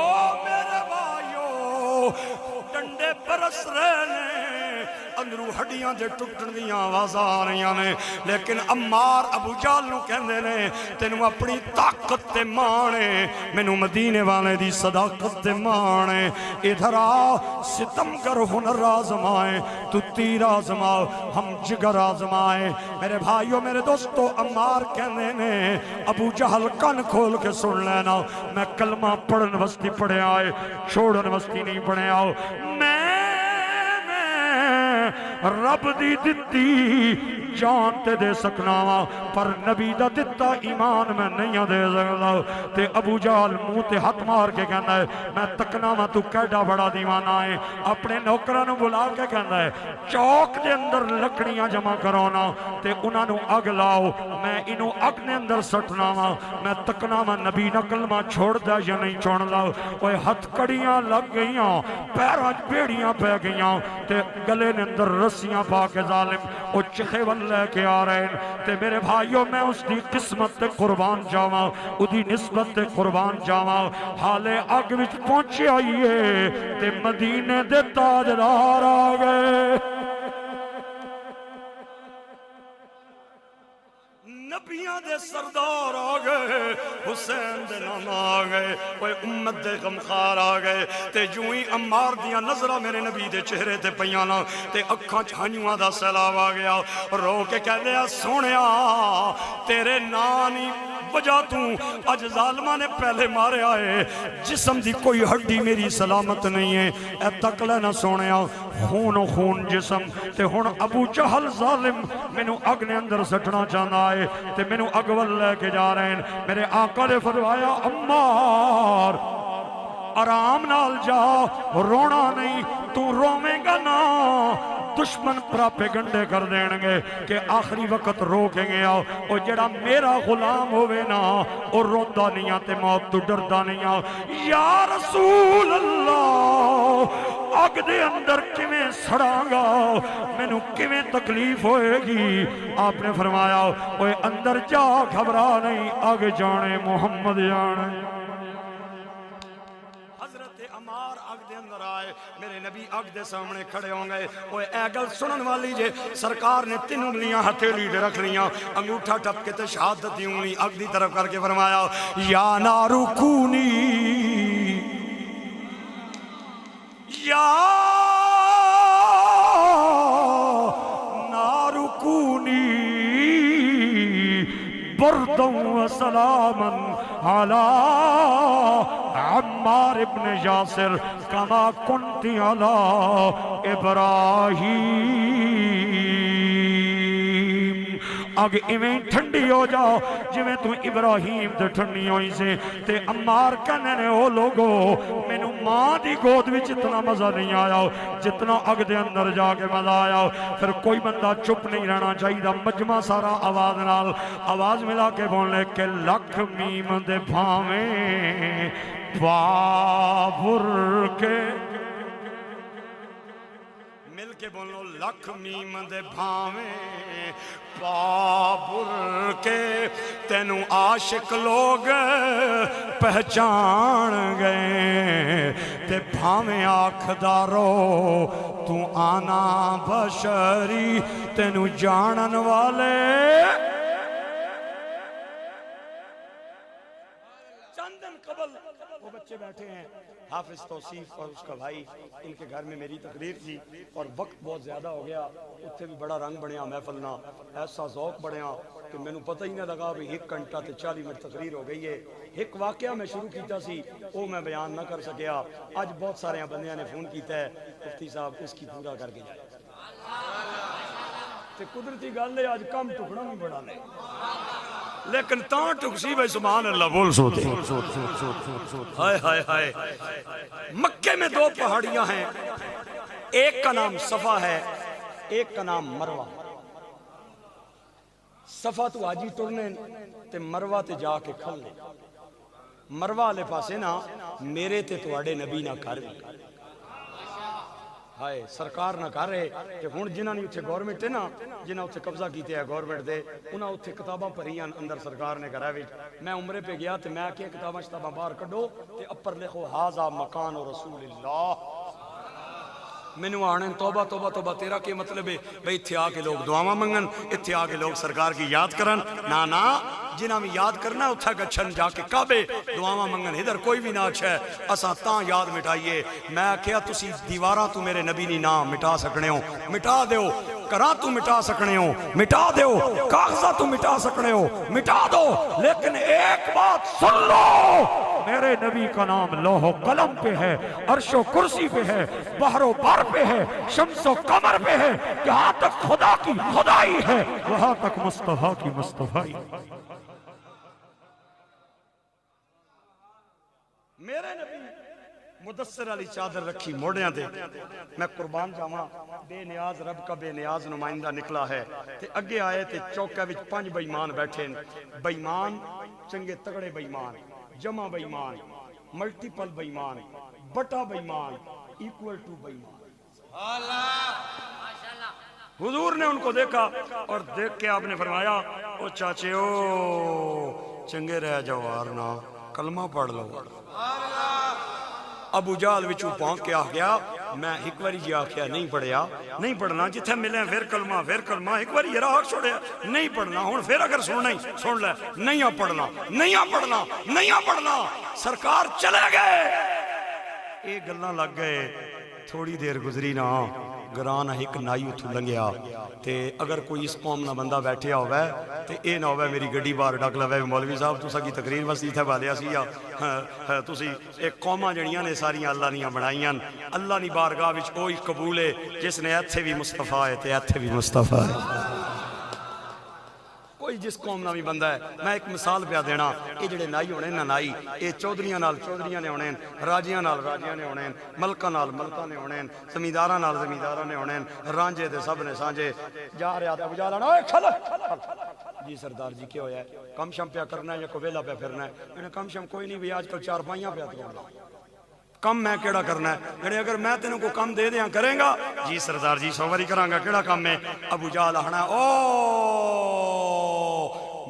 میرے بھائیو، ڈنڈے برس رہے نے، اندرو ہڈیاں دے ٹکٹن دیاں آوازاں آ رہی نے، لیکن عمار ابو جہل نو کہندے نے تینوں اپنی طاقت تے مانے، مینوں مدینے والے دی صداقت تے مانے۔ ادھر آ ستمگر ہنر آزمائے، تو تیر آزماؤ ہم جگر آزمائے۔ میرے بھائیو میرے دوستو، عمار کہندے نے ابو جہل کن کھول کے سن لینا، میں کلمہ پڑھن وستی پڑھے آئے، چھوڑن وستی نہیں پڑھے آؤ۔ رب دی دتی جان تے دے سکنا وا، پر نبی دا دتا ایمان میں نہیں دے سکتا۔ تے ابو جہل منہ تے ہاتھ مار کے کہندا ہے میں تکنا وا تو کیڈا بڑا دیوانہ ہے۔ اپنے نوکراں نو بلا کے کہندا ہے چوک دے اندر لکڑیاں جمع کراونا تے انہاں نو اگ لاؤ، میں انہوں اگ نے اندر سٹنا وا، میں تکنا وا نبی نہ کلمہ چھوڑ دا یا نہیں چھوڑدا۔ اوے ہتھ کڑیاں لگ گئیاں، پیراں بیڑیاں پہ گئیاں، تے گلے نے اندر رسیاں پا کے ظالم او چخے ول لے کے آ رہے ہیں۔ تے میرے بھائیوں میں اس دی قسمت تے قربان جاواں، او دی نسبت تے قربان جاواں۔ حالے اگ وچ پہنچے آئیے تے مدینے دے تاجدار آ گئے، نبیاں دے سردار آ گئے، حسین دے نام آ گئے، کوئی امت دے غمخار آ گئے۔ تے جوں ہی عمار دیاں نظرہ میرے نبی دے چہرے تے پیانا تے اکھاں چھانیواں دا سیلاب آ گیا، رو کے کہہ دیا سونیا تیرے نانی وجہ تو اج ظالمہ نے پہلے مارے آئے، جسم دی کوئی ہڈی میری سلامت نہیں ہے، اے تک لے نہ سونیا خون و خون جسم۔ تے ہن ابو جہل ظالم مینوں اگ نے اندر سٹنا چاہنا ہے تے مینوں اگ ول لے کے جا رہے ہیں۔ میرے آقا نے فرمایا عمار آرام نال جا، رونا نہیں، تو رویں گا نا دشمن پراپیگنڈے کر دیں گے کہ آخری وقت روکیں گے آؤ اور جڑا میرا غلام ہوئے نا اور روندہ نہیں آتے موت تو ڈردہ نہیں آؤ. یا رسول اللہ اگ دے اندر کیویں سڑاں گا، مینوں کیویں تکلیف ہوئے گی. آپ نے فرمایا اوے اندر جا گھبرا نہیں، اگ جانے محمد جانے. حضرت عمار اگ دے اندر آئے، میرے نبی اگ دے سامنے کھڑے ہوں گے. اوے اے گل سنن والی جے سرکار نے 3 انگلیاں ہتھیلی تے رکھ لیاں، انگوٹھا ٹپ کے تے شہادت دی انگلی اگ دی طرف کر کے فرمایا یا نارو کونی یا نارو کونی برداً و سلاما علی عمار ابن یاسر کما کنتی علی ابراہیم. اگ ایویں ٹھنڈی ہو جاؤ جویں تو ابراہیم تے ٹھنڈی ہوئی سے. تے عمار کہنے نے او لوگو مینوں ماں دی گود وچ اتنا مزہ نہیں آیا جتنا اگ دے اندر جا کے مزہ آیا. پھر کوئی بندہ چپ نہیں رہنا چاہیے، مجمع سارا آواز نال آواز ملا کے بولنے کہ لکھ میم دے بھاویں بابر کے، مل کے بولو لکھ میم دے بھاویں بابر کے، تینوں عاشق لوگ پہچان گئے تے بھاویں آکھدارو تو آنا بشری، تینوں جانن والے چند دن قبل وہ بچے بیٹھے ہیں حافظ توصیف اور اس کا بھائی، ان کے گھر میں میری تقریر تھی اور وقت بہت زیادہ ہو گیا. اتنے بھی بڑا رنگ بنیا محفلنا، ایسا ذوق بنیا کہ میں نے پتہ ہی نہ لگا بھی 1 گھنٹہ تے 40 منٹ تقریر ہو گئی ہے. ایک واقعہ میں شروع کیتا سی وہ میں بیان نہ کر سکیا. آج بہت سارے بندیاں نے فون کیتا ہے مفتی صاحب اس کی پورا کر کے جائے. تے قدرتی گل ہے آج کم ٹکڑا بھی بڑا نہیں، لیکن تاں ٹکسی بھائی سبحان اللہ بول سوتے. ہائے ہائے ہائے. مکے میں 2 پہاڑیاں ہیں، ایک کا نام صفا ہے، ایک کا نام مروہ. صفا تو آجی ٹرنے تے مروہ تے جا کے کھلنے. مروہ لے پاسے نا میرے تے تواڈے نبی نہ کر بھی ہائے سرکار نہ کر رہے کہ ہن جنہاں نے اتھے گورنمنٹ ہے نا جنہاں اتھے قبضہ کیتے ہیں گورنمنٹ دے انہاں اتھے کتاباں پڑھیاں اندر سرکار نے کرا وچ. میں عمرے پہ گیا تے میں کہ کتاباں شتاباں باہر کڈو تے اپر لکھو ھذا مکان رسول اللہ. مینوں آنے توبہ توبہ توبہ تیرا کیا مطلب ہے بھئی اتھے آ کے لوگ دعاواں منگن، اتھے آ کے لوگ سرکار کی یاد کرن؟ نا نا، جنہاں بھی یاد کرنا اتھا گچھن جا کے کعبے دعاواں منگن. ادھر کوئی بھی نہ اچھا ہے اساں تاں یاد مٹائیے. میں کہیا تسی دیواراں تو میرے نبی نہیں نام مٹا سکنے ہو، مٹا دیو. کراں تو مٹا سکنے ہو، مٹا دیو. کاغذہ تو مٹا سکنے ہو، مٹا دو. لیکن ایک بات سن لو، میرے نبی کا نام لوح و قلم پہ ہے، عرش و کرسی پہ ہے، بحر و بر پہ ہے، شمس و قمر پہ ہے. جہاں تک خدا کی خدائی ہے وہاں تک مصطفیٰ کی مصطفائی. میرے نبی مدثر علی چادر رکھی موڑیاں دے. میں قربان جاواں بے نیاز رب کا بے نیاز نمائندہ نکلا ہے. تے اگے آئے تے چوکے وچ 5 بے ایمان بیٹھے. بے ایمان چنگے تگڑے بے ایمان، جمع بے ایمان، ملٹیپل بے ایمان، بٹا بے ایمان، ایکول ٹو بے ایمان. حضور نے ان کو دیکھا اور دیکھ کے آپ نے فرمایا او چاچے او چنگے رہ جاؤ وارنا کلمہ پڑھ لو. ابو جہل وچوں پہنچ کے آ گیا. میں ایک باری جی آخیا نہیں پڑھیا، نہیں پڑھنا. جتھے ملے پھر کلمہ ایک باری یہ راہ چھوڑیا نہیں پڑھنا. ہن پھر اگر سننا ہی سن لے نہیں آ پڑھنا، نہیں آ پڑھنا، نہیں آ پڑھنا. سرکار چلے گئے. یہ گلاں لگ گئے. تھوڑی دیر گزری نا گران ایک نائی اتھو لنگیا. تے اگر کوئی اس قوم نہ بندہ بیٹھیا ہوئے تے اے نہ ہوئے میری گڈی بار ڈک لوے مولوی صاحب تسا کی تقریر وسیع تھے والیا سی یا تسی ایک قوماں جڑیاں نے ساریاں اللہ نیاں بنائیاں. اللہ نی بارگاہ وچ کوئی قبول ہے جس نے ایتھے بھی مصطفیٰ ہے تے ایتھے بھی مصطفیٰ ہے. کوئی کوئی جس قوم نہ بھی بندہ ہے میں ایک مثال پہ دینا یہ جڑے نائی ہونے نا نائی یہ چودھریاں نال چودھریاں نے ہونے راجیاں نال راجیاں نے ہونے ملکاں نال ملکاں نے ہونے زمینداراں نال زمینداراں نے ہونے رانجے تے سب نے سانجے جا رہا تے بجا لانا اوے کھل جی سردار جی کیا ہویا ہے کم شم پیا کرنا ہے یا کو ویلا پیا پھرنا ہے میں نے کم شم کوئی نہیں بھی آج کل 4 پائیاں پیا توڑنا کم میں کیڑا کرنا ہے یعنی اگر میں تینوں کو کم دے دیاں کریں گا جی سردار جی 100 باری کراں گا کیڑا کم ہے ابو جہل آخنا او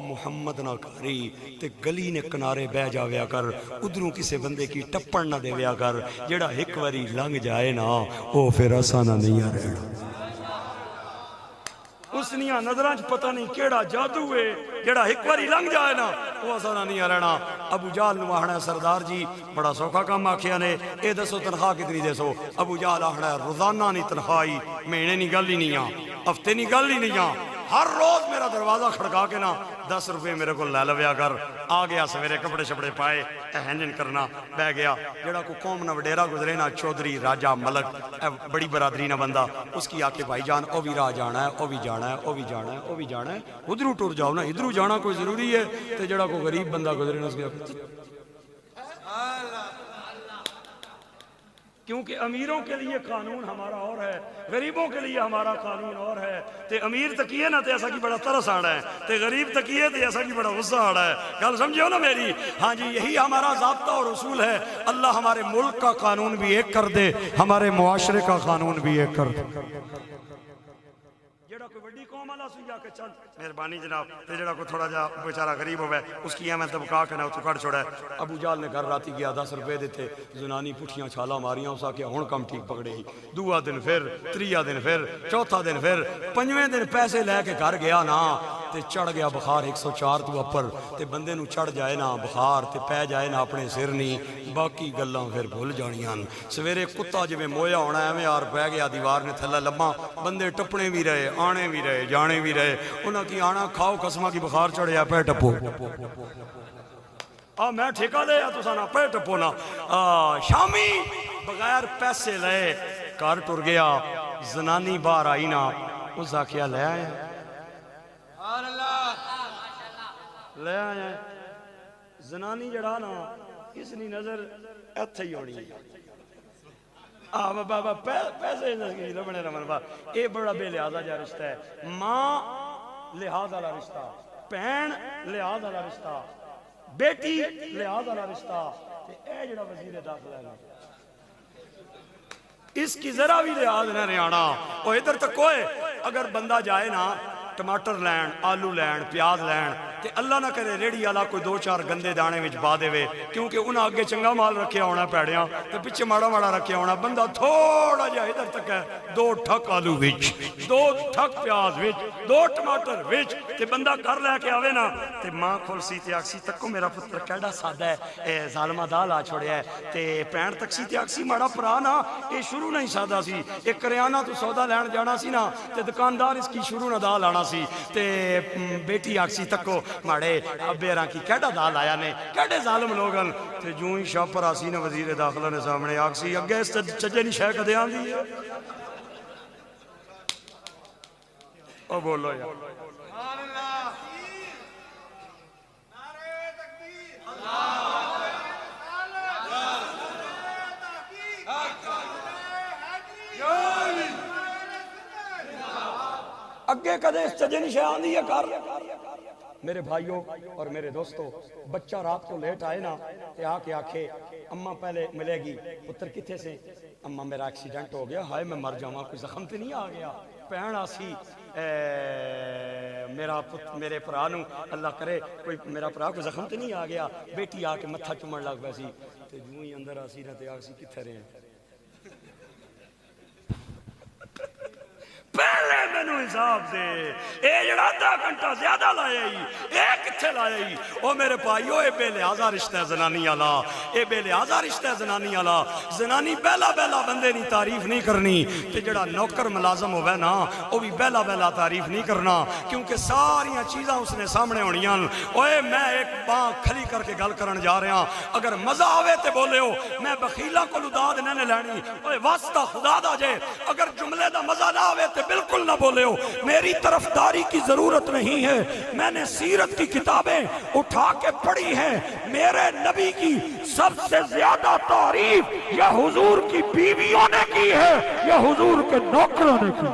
محمد نہ کاری تے گلی نے کنارے بہ جاویا کر ادھروں کسے بندے کی ٹپن نہ دے ویا کر جیڑا ایک واری لنگ جائے نا او پھر آسانہ نہیں آ رہا اس نیاں نظران پتہ نہیں کیڑا جادو ہے جیڑا ایک واری لنگ جائے نا وہ آسانہ نہیں آ رہنا ابو جہل نو آخنا سردار جی بڑا سوکھا کام آکھیا نے اے دسو تنخواہ کتنی دے سو ابو جہل آخنا روزانہ نہیں تنخواہی مہینے نہیں گل ہی نہیں آ ہفتے نہیں گل ہی نہیں آ ہر روز میرا دروازہ کھڑکا کے نا 10 روپے میرے کو لے لویا کر آ گیا سویرے کپڑے شپڑے پائے احنن کرنا بہ گیا جڑا کو قوم نہ وڈیرا گزرے نا چودھری راجہ ملک بڑی برادری نہ بندہ اس کی آکے بھائی جان او بھی راہ جانا ہے او بھی جانا ہے او بھی جانا ہے او بھی جانا ہے ادھروں ٹور جاؤ نا ادھروں جانا کوئی ضروری ہے تے جڑا کو غریب بندہ گزرے نا اس کی کیونکہ امیروں کے لیے قانون ہمارا اور ہے غریبوں کے لیے ہمارا قانون اور ہے تے امیر تکیے نا تے ایسا کی بڑا ترس آڑا ہے تے غریب تکیے تے ایسا کی بڑا غصہ آڑا ہے گل سمجھو نا میری ہاں جی یہی ہمارا ضابطہ اور اصول ہے اللہ ہمارے ملک کا قانون بھی ایک کر دے ہمارے معاشرے کا قانون بھی ایک کر دے جڑا کوئی بڑی قوم اللہ سویا کہ چل مہربانی جناب تے جڑا کو تھوڑا جا بیچارہ غریب ہوئے اس کی احمد تبقا کے نہ تو کڑ چھوڑا ہے ابو جہل نے گھر راتی گیا 10 روپے دیتے زنانی پٹھیاں چھالا ماریاں اسا کہ ہن کم ٹھیک پکڑے ہی دوسرا دن پھر تریہ دن پھر چوتھا دن پھر پنجویں دن پیسے لے کے گھر گیا نا تے چڑھ گیا بخار 104 تو اپر تے بندے نو چڑھ جائے نا بخار تے پہ جائے نا اپنے سر نہیں باقی گلاں پھر بھول جانیاں سویرے کتا جویں مویا ہونا ہے یار پہ گیا دیوار نے تھلا لمبا بندے ٹپنے بھی رہے آنے بھی رہے جانے بھی رہے انہاں کی آنا کھاؤ قسمہ کی بخار چڑھیا پہ ٹپو میں ٹھیکہ لے یا تو سانا پہ ٹپو نا شامی بغیر پیسے لے کار ٹر گیا زنانی باہر آئی نا اس آکھیا لے آئے لے آئے زنانی جڑا نا اس نے نظر ایتھے ہی ہونی بابا پیسے لبنے رمن با اے بڑا بے لحاظہ جا رشتہ ہے ماں لحاظ والا رشتہ پہن لحاظ والا رشتہ بیٹی لحاظ والا رشتہ اے جڑا وزیر داخلہ ہے اس کی ذرا بھی لحاظ نہ رہانا وہ ادھر تک کوئی اگر بندہ جائے نا ٹماٹر لین آلو لین پیاز لین تے اللہ نہ کرے ریڑی والا کوئی 2-4 گندے دانے وچ با دے وے کیونکہ انہاں اگے چنگا مال رکھیا ہونا پیڑیاں تے پیچھے ماڑا ماڑا رکھیا ہونا بندہ تھوڑا جہا ادھر تک ہے 2 ٹھک آلو وچ 2 ٹھک پیاز وچ 2 ٹماٹر وچ تے بندہ کر لے کے آوے نا تے ماں کھولسی تے آکسی تکو میرا پتر کیڑا سادہ ہے اے ظالمہ دال آ چھوڑیا ہے تے پین تکسی تے آکسی ماڑا پرا نا اے شروع نہیں سادہ سی ایک کریانہ تو سودا لین جانا سی نا تے دکاندار اس کی شروع نہ دال آنا سی تے بیٹی آکسی تکو ماڑے ابیراں کی کیڑا دال آیا نے کیڑے ظالم لوگن تے جوں ہی شاپر آسی نے وزیر داخلہ نے سامنے آکسی اگے اس چجے نہیں شے کدے آندی ہے او بولو یا سبحان اللہ نعرہ تکبیر اللہ اگے کدے اس چجے نہیں شے آندی ہے کر میرے بھائیوں اور میرے دوستو بچہ رات کو لیٹ آئے نا تے آ کے آکھے اماں پہلے ملے گی پتر کتھے سے اماں میرا ایکسیڈنٹ ہو گیا ہائے میں مر جاواں کوئی زخم تے نہیں آ گیا پہن آسی میرے پرا نو اللہ کرے کوئی میرا پرا کوئی زخم تے نہیں آ گیا بیٹی آ کے متھا چومن لگ پئی سی تے جوں ہی اندر آسی نا تے آکسی کتھے رہے پہلے مینو حساب دے اے جڑا آدھا گھنٹہ زیادہ لائے ہی اے کتھے لائے ہی او میرے بھائیو اے بے لحاظہ رشتہ ہے زنانی والا اے بے لحاظہ رشتہ ہے زنانی والا زنانی بہلا بہلا بندے نہیں تعریف نہیں کرنی تے جڑا نوکر ملازم ہوئے نا او بھی بہلا بہلا تعریف نہیں کرنا کیونکہ ساریاں چیزاں اس نے سامنے ہونیاں اوے میں ایک باں کھلی کر کے گل کرن جا رہا اگر مزہ آوے تے بولے ہو میں بخیلہ کو لداد نہیں لینی اوے واسطہ خدا دا جے اگر جملے دا مزہ نہ آوے تے بالکل نہ بول کھولے ہو، میری طرفداری کی ضرورت نہیں ہے، میں نے سیرت کی کتابیں اٹھا کے پڑھی ہیں، میرے نبی کی سب سے زیادہ تعریف یا حضور کی بیویوں نے کی ہے یا حضور کے نوکروں نے کی؟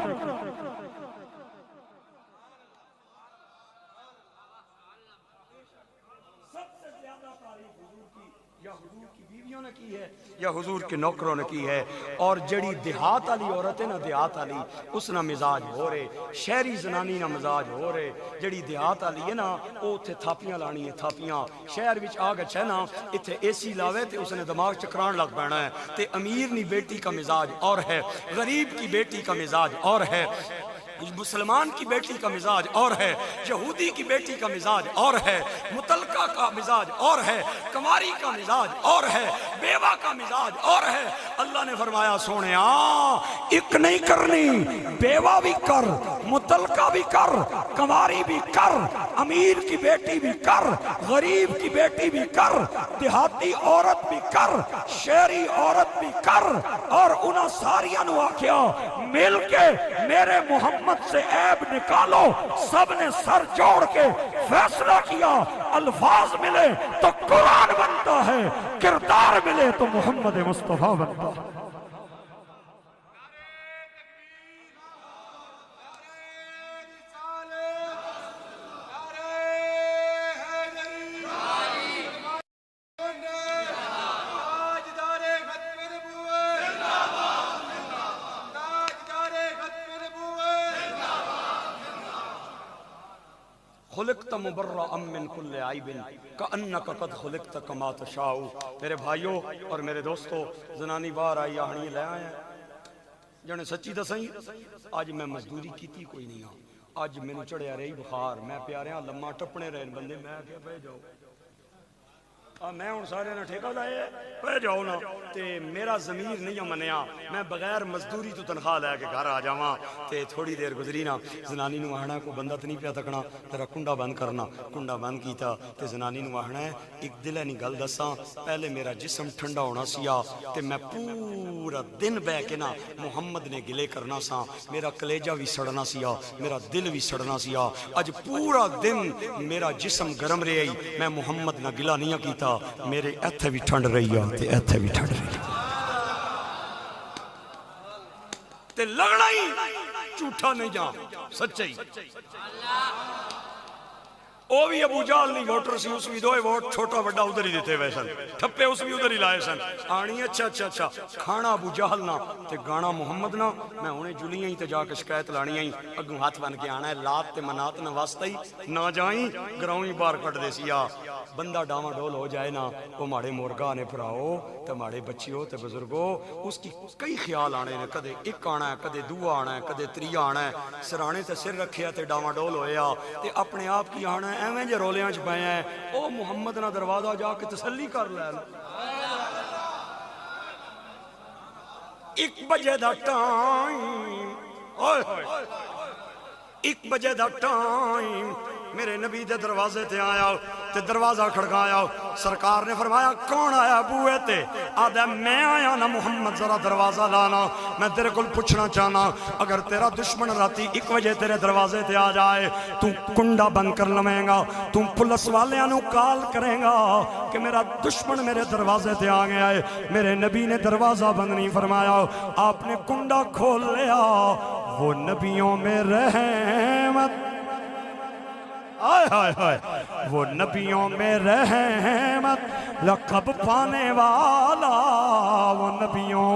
یا حضور کے نوکروں نے کی ہے۔ اور جڑی دیہات والی عورت ہے نا، دیہات والی اس نا مزاج ہو رہے، شہری زنانی نا مزاج ہو رہے، جڑی دیہات والی ہے نا وہ اتھے تھاپیاں لانی ہے، تھاپیاں شہر وچ آ گچ ہے نا، اتھے اے سی لاوے تے اس نے دماغ چکران لگ پینا ہے، تے امیر نی بیٹی کا مزاج اور ہے، غریب کی بیٹی کا مزاج اور ہے، مسلمان کی بیٹی کا مزاج اور ہے، یہودی کی بیٹی کا مزاج اور ہے، متلقہ کا مزاج اور ہے، کماری کا مزاج اور ہے، بیوہ کا مزاج اور ہے۔ اللہ نے فرمایا سونے ایک نہیں کرنی، بیوہ بھی کر، متلقہ بھی کر، کماری بھی کر، امیر کی بیٹی بھی کر، غریب کی بیٹی بھی کر، دیہاتی عورت بھی کر، شہری عورت بھی کر، اور انہاں ساریاں نو آکھیا مل کے میرے محمد سے عیب نکالو۔ سب نے سر جوڑ کے فیصلہ کیا، الفاظ ملے تو قرآن بنتا ہے، کردار ملے تو محمد مصطفیٰ بنتا ہے۔ خلقت مبرأ من کل عیب کأنک قد خلقت کما تشاء۔ میرے بھائیوں اور میرے دوستو، زنانی باہر آئی آہنی لے آئے ہیں جانے سچی دسائیں، آج میں مزدوری کیتی کوئی نہیں ہوں، آج میں نے چڑھے رہی بخار، میں پیارے ہاں لمحہ ٹپنے رہے بندے، میں کیا پہ جاؤ میں ہوں سارے نہ ٹھیکہ لائے پہ جاؤ نا، تے میرا ضمیر نہیں منیا، میں بغیر مزدوری تو تنخواہ لے کے گھر آ جاواں، تے تھوڑی دیر گزری نا، زنانی نو آہنا کو بندہ تو نہیں پیا تکنا، تیرا کنڈا بند کرنا، کنڈا بند کیتا، تے زنانی نو آہنا ہے ایک دل ہے نہیں گل دساں، پہلے میرا جسم ٹھنڈا ہونا سیا، تے میں پورا دن بہ کے نا محمد نے گلے کرنا سا، میرا کلیجہ بھی سڑنا سیا، میرا دل بھی سڑنا سیا، اج پورا دن میرا جسم گرم رہی، میں محمد نہ گلہ نہیں کیتا، میرے ایتھے بھی ٹھنڈ رہی ہے تے ایتھے بھی ٹھنڈ رہی ہے، تے لگنا ہی جھوٹا نہیں جا سچائی۔ او بھی ابو جہل نہیں ووٹر سی، اس بھی دوئے ووٹ چھوٹا بڑا ادھر ہی دیتے ہوئے سن، ٹھپے اس بھی ادھر ہی لائے سن، آنی اچھا اچھا اچھا کھانا ابو جہل نہ تے گانا محمد نہ، میں انہیں جلیاں ہی تے جا کے شکایت لانی ہی، اگوں ہاتھ بن کے آنا ہے لات تے منات نہ واسطہ ہی نہ جائیں گراؤں ہی بار کٹ دے سیا۔ بندہ ڈاما ڈول ہو جائے نا، وہ ماڑے مورگا نے پراؤ تے ماڑے بچیوں تے بزرگوں، اس کی کئی خیال آنے نے، کدے ایک آنا ہے، کدے دو آنا ہے، کدے تری آنا ہے، سرانے تے سر رکھیا تے ڈاما ڈول ہویا تے اپنے آپ کی آنا ہے ایویں جے رولیاں چ پئے ہیں، او محمد نہ دروازہ جا کے تسلی کر لے۔ 1 بجے دا ٹائم، 1 بجے دا ٹائم، میرے نبی دے دروازے تے آیا تے دروازہ کھڑکایا، سرکار نے فرمایا کون آیا بوئے تے؟ آدھا میں آیا نا محمد ذرا دروازہ لانا، میں تیرے کو پوچھنا چاہنا، اگر تیرا دشمن راتی 1 بجے تیرے دروازے تے آ جائے تو کنڈا بند کر لمیں گا، تو پولیس والیاں نو کال کریں گا کہ میرا دشمن میرے دروازے تے آ گیا ہے؟ میرے نبی نے دروازہ بند نہیں فرمایا، آپ نے کنڈا کھول لیا، وہ نبیوں میں رحمت، آئے آئے آئے، وہ نبیوں میں رحمت لقب پانے والا، وہ نبیوں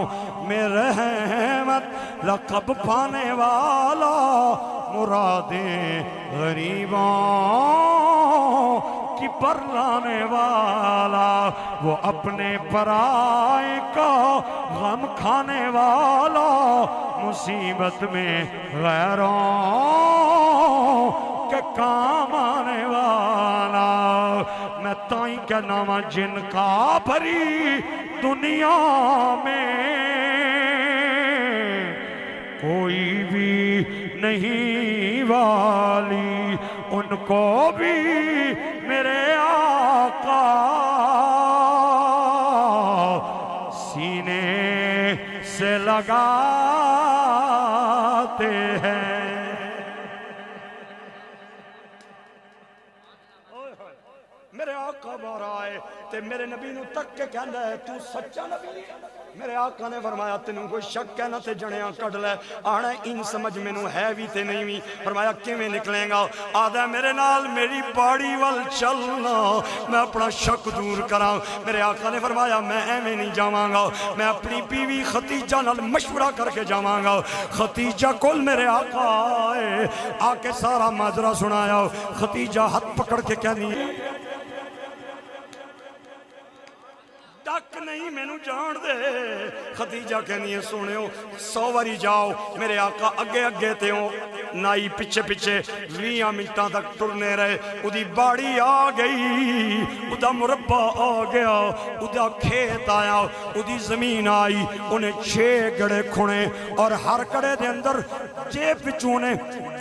میں رحمت لقب پانے والا، مرادیں غریبوں کی پر لانے والا، وہ اپنے پرائے کا غم کھانے والا، مصیبت میں غیروں کے کام آنے والا۔ میں تائیں کہنا وا جن کا بھری دنیا میں کوئی بھی نہیں والی، ان کو بھی میرے آقا سینے سے لگاتے ہیں۔ نبی نو تک کے کہندا ہے تو سچا نبی ہے؟ میرے آقا نے فرمایا تینوں کوئی شک ہے نہ تے جڑیاں کڈ لے آنا ان سمجھ مینوں ہے بھی تے نہیں بھی فرمایا کیویں نکلیں گا آدھا میرے نال میری باڑی وال چلنا میں اپنا شک دور کراں میرے آقا نے فرمایا میں ایویں نہیں جاواں گا میں اپنی بیوی ختیجہ نال مشورہ کر کے جاواں گا ختیجہ کول میرے آقا آئے آ کے سارا ماجرا سنایا ختیجہ ہاتھ پکڑ کے کہنی تک نہیں میں نو جان دے ختیجہ کہنی ہے سونے ہو 100 واری جاؤ میرے آقا اگے اگے تے ہو نائی پچھے پچھے 20 منٹاں تک ٹرنے رہے ادھی باڑی آ گئی ادا مربع آ گیا ادا کھیت آیا ادھی زمین آئی انہیں 6 گڑے کھنے اور ہر گڑے دے اندر جے پچوں نے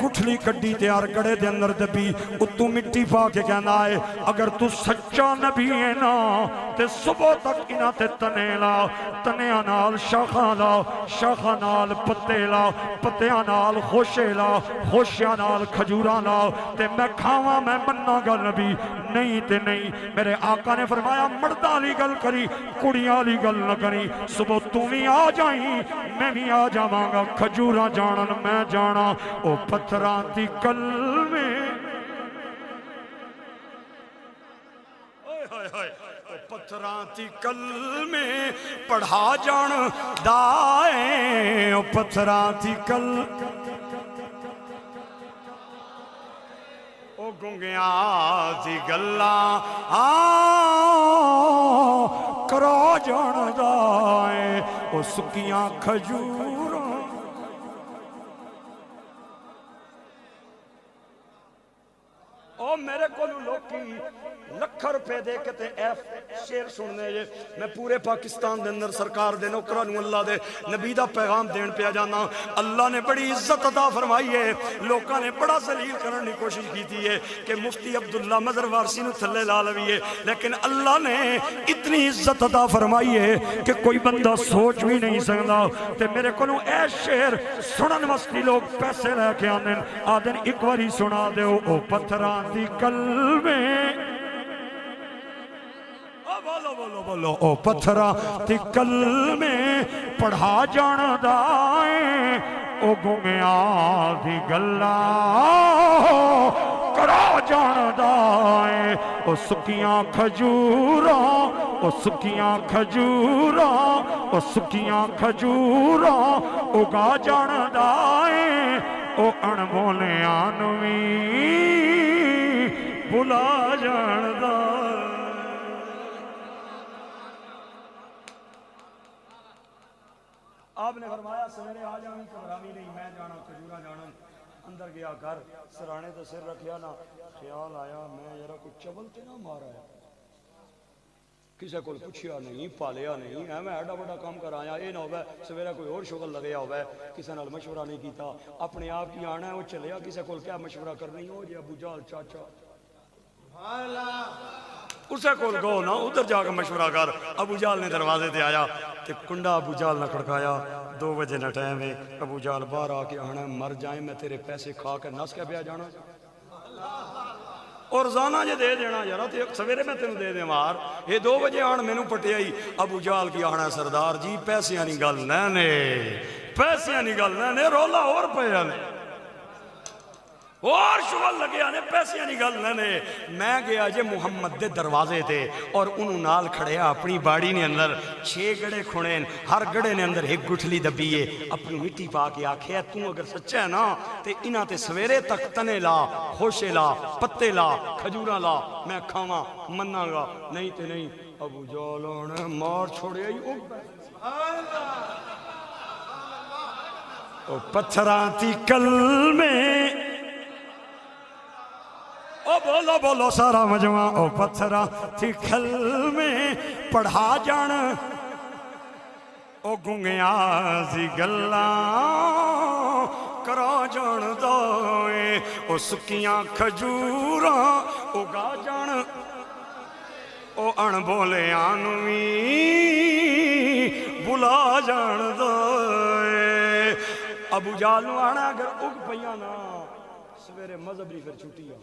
گٹھلی کڈی تے ہر گڑے دے اندر دبی اتو مٹی پا کے کہنا ہے اگر تو سچا نبی ہے نا تے صبح تک انہاں تے تنے لاؤ تنیاں نال شاخاں لاؤ شاخاں نال پتے لاؤ پتیاں نال خوشے لاؤ خوشیاں نال کھجوراں لاؤ تے میں کھاواں میں مننا گا نبی نہیں تے نہیں میرے آقا نے فرمایا مرداں والی گل کری کڑیاں والی گل نہ کری صبح تو بھی آ جائیں میں بھی آ جاواں گا کھجوراں جانن میں جانا او پتھراں دی گل میں پتھراں تی کل میں پڑھا جان دائیں او پتھراں تی کل او گنگیاں تی گلاں کرا جان دائیں او سکیاں کھجوراں او میرے کو لوکی لکھا روپے دے کے تے ایف شیر سننے جے میں پورے پاکستان دے اندر سرکار دے نوکرانوں اللہ دے نبی دا پیغام دین پہ جانا اللہ نے بڑی عزت عطا فرمائی ہے لوکاں نے بڑا ذلیل کرنے کی کوشش کی تھی ہے کہ مفتی عبداللہ مظہر وارسی نو تھلے لا لوی ہے لیکن اللہ نے اتنی عزت عطا فرمائی ہے کہ کوئی بندہ سوچ بھی نہیں سکتا تے میرے کو اے شیر سنن واسطے لوگ پیسے لے کے آدن ایک واری سنا دے او پتھراں دی کل میں بولو بولو بولو او پتھراں دی کل میں پڑھا جان دائیں او گنگیاں دی گلاں کرا جان دائیں او سکیاں کھجوراں او سکیاں کھجوراں او سکیاں کھجوراں اگا جان دائیں او اڑمولیاں نویں بھلا جان دائیں آپ نے فرمایا سویرے آ جاؤں گھبراوی نہیں میں جانا کھجورا جانا اندر گیا گھر سرانے تو سر رکھیا نا خیال آیا میں ذرا کچھ چول تے نہ مارا ہے کسی کو پوچھیا نہیں پالیا نہیں ہے میں ایڈا بڑا کام کر آیا یہ نہ ہوئے سویرے کوئی اور شغل لگیا ہوئے کسی نال مشورہ نہیں کیتا اپنے آپ کی آنا ہے وہ چلیا کسی کو کیا مشورہ کرنی ہو جی ابو جال چاچا اسے کول گو نا ادھر جا کے مشورہ کر ابو جال نے دروازے تے آیا تے کنڈا ابو جال نہ کھڑکایا 2 بجے نہ ٹائم ہے ابو جال باہر آ کے آنا مر جائیں میں تیرے پیسے کھا کے نس کے پیا جانا اور روزانہ جے دے دینا یارا تے سویرے میں تینوں دے دے مار یہ 2 بجے آن مینوں پٹیا ہی ابو جال کی آنا سردار جی پیسے نہیں گل نے پیسے نہیں گل نے رولا اور پیا نے اور شغل لگے آنے پیسے نہیں گل نے میں گیا جے محمد دے دروازے تے اور انہوں نال کھڑیا اپنی باڑی نے اندر 6 گڑے کھڑے ہر گڑے نے اندر ایک گٹھلی دبیے اپنی مٹی پا کے آکھیا تو اگر سچا ہے نا تے انہاں تے سویرے تک تنے لا خوشے لا پتے لا کھجوراں لا میں کھاواں مننا گا نہیں تے نہیں ابو جالوں نے مار چھوڑیا ہی او پتھراں تی کل میں او بولو بولو سارا مجمع او پتھراں تی کھل میں پڑھا جان او گنگیاں دی گلاں کرا جان دائیں او سکیاں کھجوراں اگا جان او اڑ بولیاں نویں بلا جان دائیں ابو جال نو آنا اگر اگ پیاں نا سویرے مذہبی پھر چھٹی آ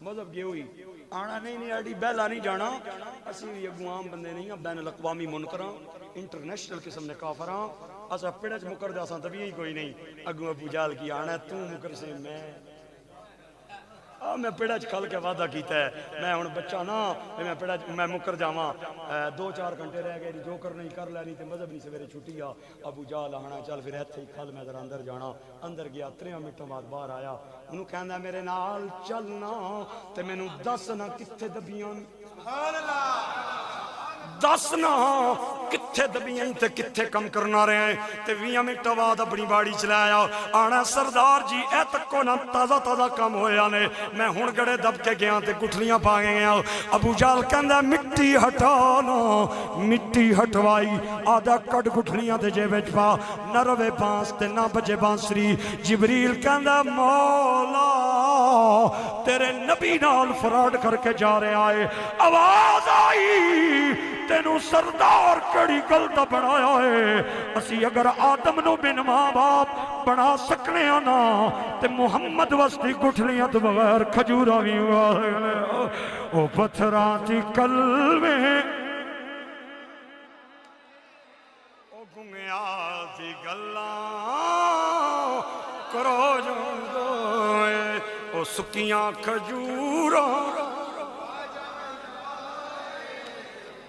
مذہب یہ ہوئی آنا نہیں ایڈی بہلا نہیں جانا اسی بھی اگو عام بندے نہیں ہیں بین الاقوامی منکراں انٹرنیشنل قسم نے کافراں اسا پیڑے چ مکر دے اساں طبیعی کوئی نہیں اگو ابو جہل کی آنا ہے تو مکر سے میں پیڑا چ کھل کے وعدہ کیتا ہے میں ہن بچہ نا میں پیڑا میں مکر جاواں 2-4 گھنٹے رہ گئے جو کرنا ہی کر لینی تے مذہب نہیں سویرے چھٹی آ ابو جہل آنا چل پھر ایتھے ہی کھل میں ذرا اندر جانا اندر گیا 3 منٹوں بعد باہر آیا انہوں کہندا میرے نال چلنا تے مینوں دس نا کتھے دبیاں سبحان اللہ دس نا کتھے دبیاں تے کتھے کم کرنا رہے ہیں تے 20 منٹ بعد اپنی باڑی چلایا آنا سردار جی اے تکو نا تازہ تازہ کم ہویا نے میں ہن گڑے دب کے گیا تے گٹھلیاں پا گیا ابو جہل کہندا مٹی ہٹانا مٹی ہٹوائی آدھا کٹ گٹھلیاں تے جیب وچ پا نہ روے بانس تے نہ بجے بانسری جبریل کہندا مولا تیرے نبی نال فراڈ کر کے جا رہے آئے آواز آئی تینوں سردار کڑی گلدہ بنایا ہے اسی اگر آدم نو بن ماں باپ بنا سکنے نا تے محمد وستی گٹھلیاں تو بغیر کھجورا بھی ہوا ہے او پتھران تھی قلبے او گنگیا تھی گلان کرو جو دوئے او سکیاں کھجورا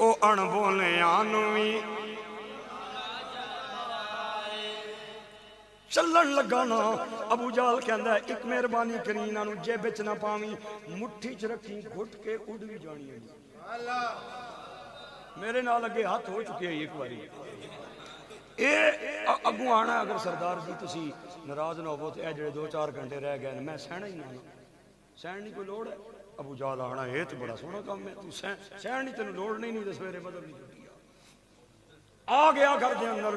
او اڑ بولے آنوی چلن لگانا ابو جہل کہندا ہے ایک مہربانی کریں انہاں جیب وچ نہ پاویں مٹھی چ رکھی گھٹ کے اڑ بھی جانی ہے میرے نال اگے ہاتھ ہو چکے ایک باری اے اگوں آنا اگر سردار جی تسی ناراض نہ ہوو تے اے جڑے 2-4 گھنٹے رہ گئے میں سہنا ہی نہیں سہن نہیں کوئی لوڑ ہے ابو جہل آنا یہ تو بڑا سونا کام ہے تو سہن نہیں تینوں لوڑ نہیں دس میرے مدد نہیں چھٹی آ گیا گھر دے اندر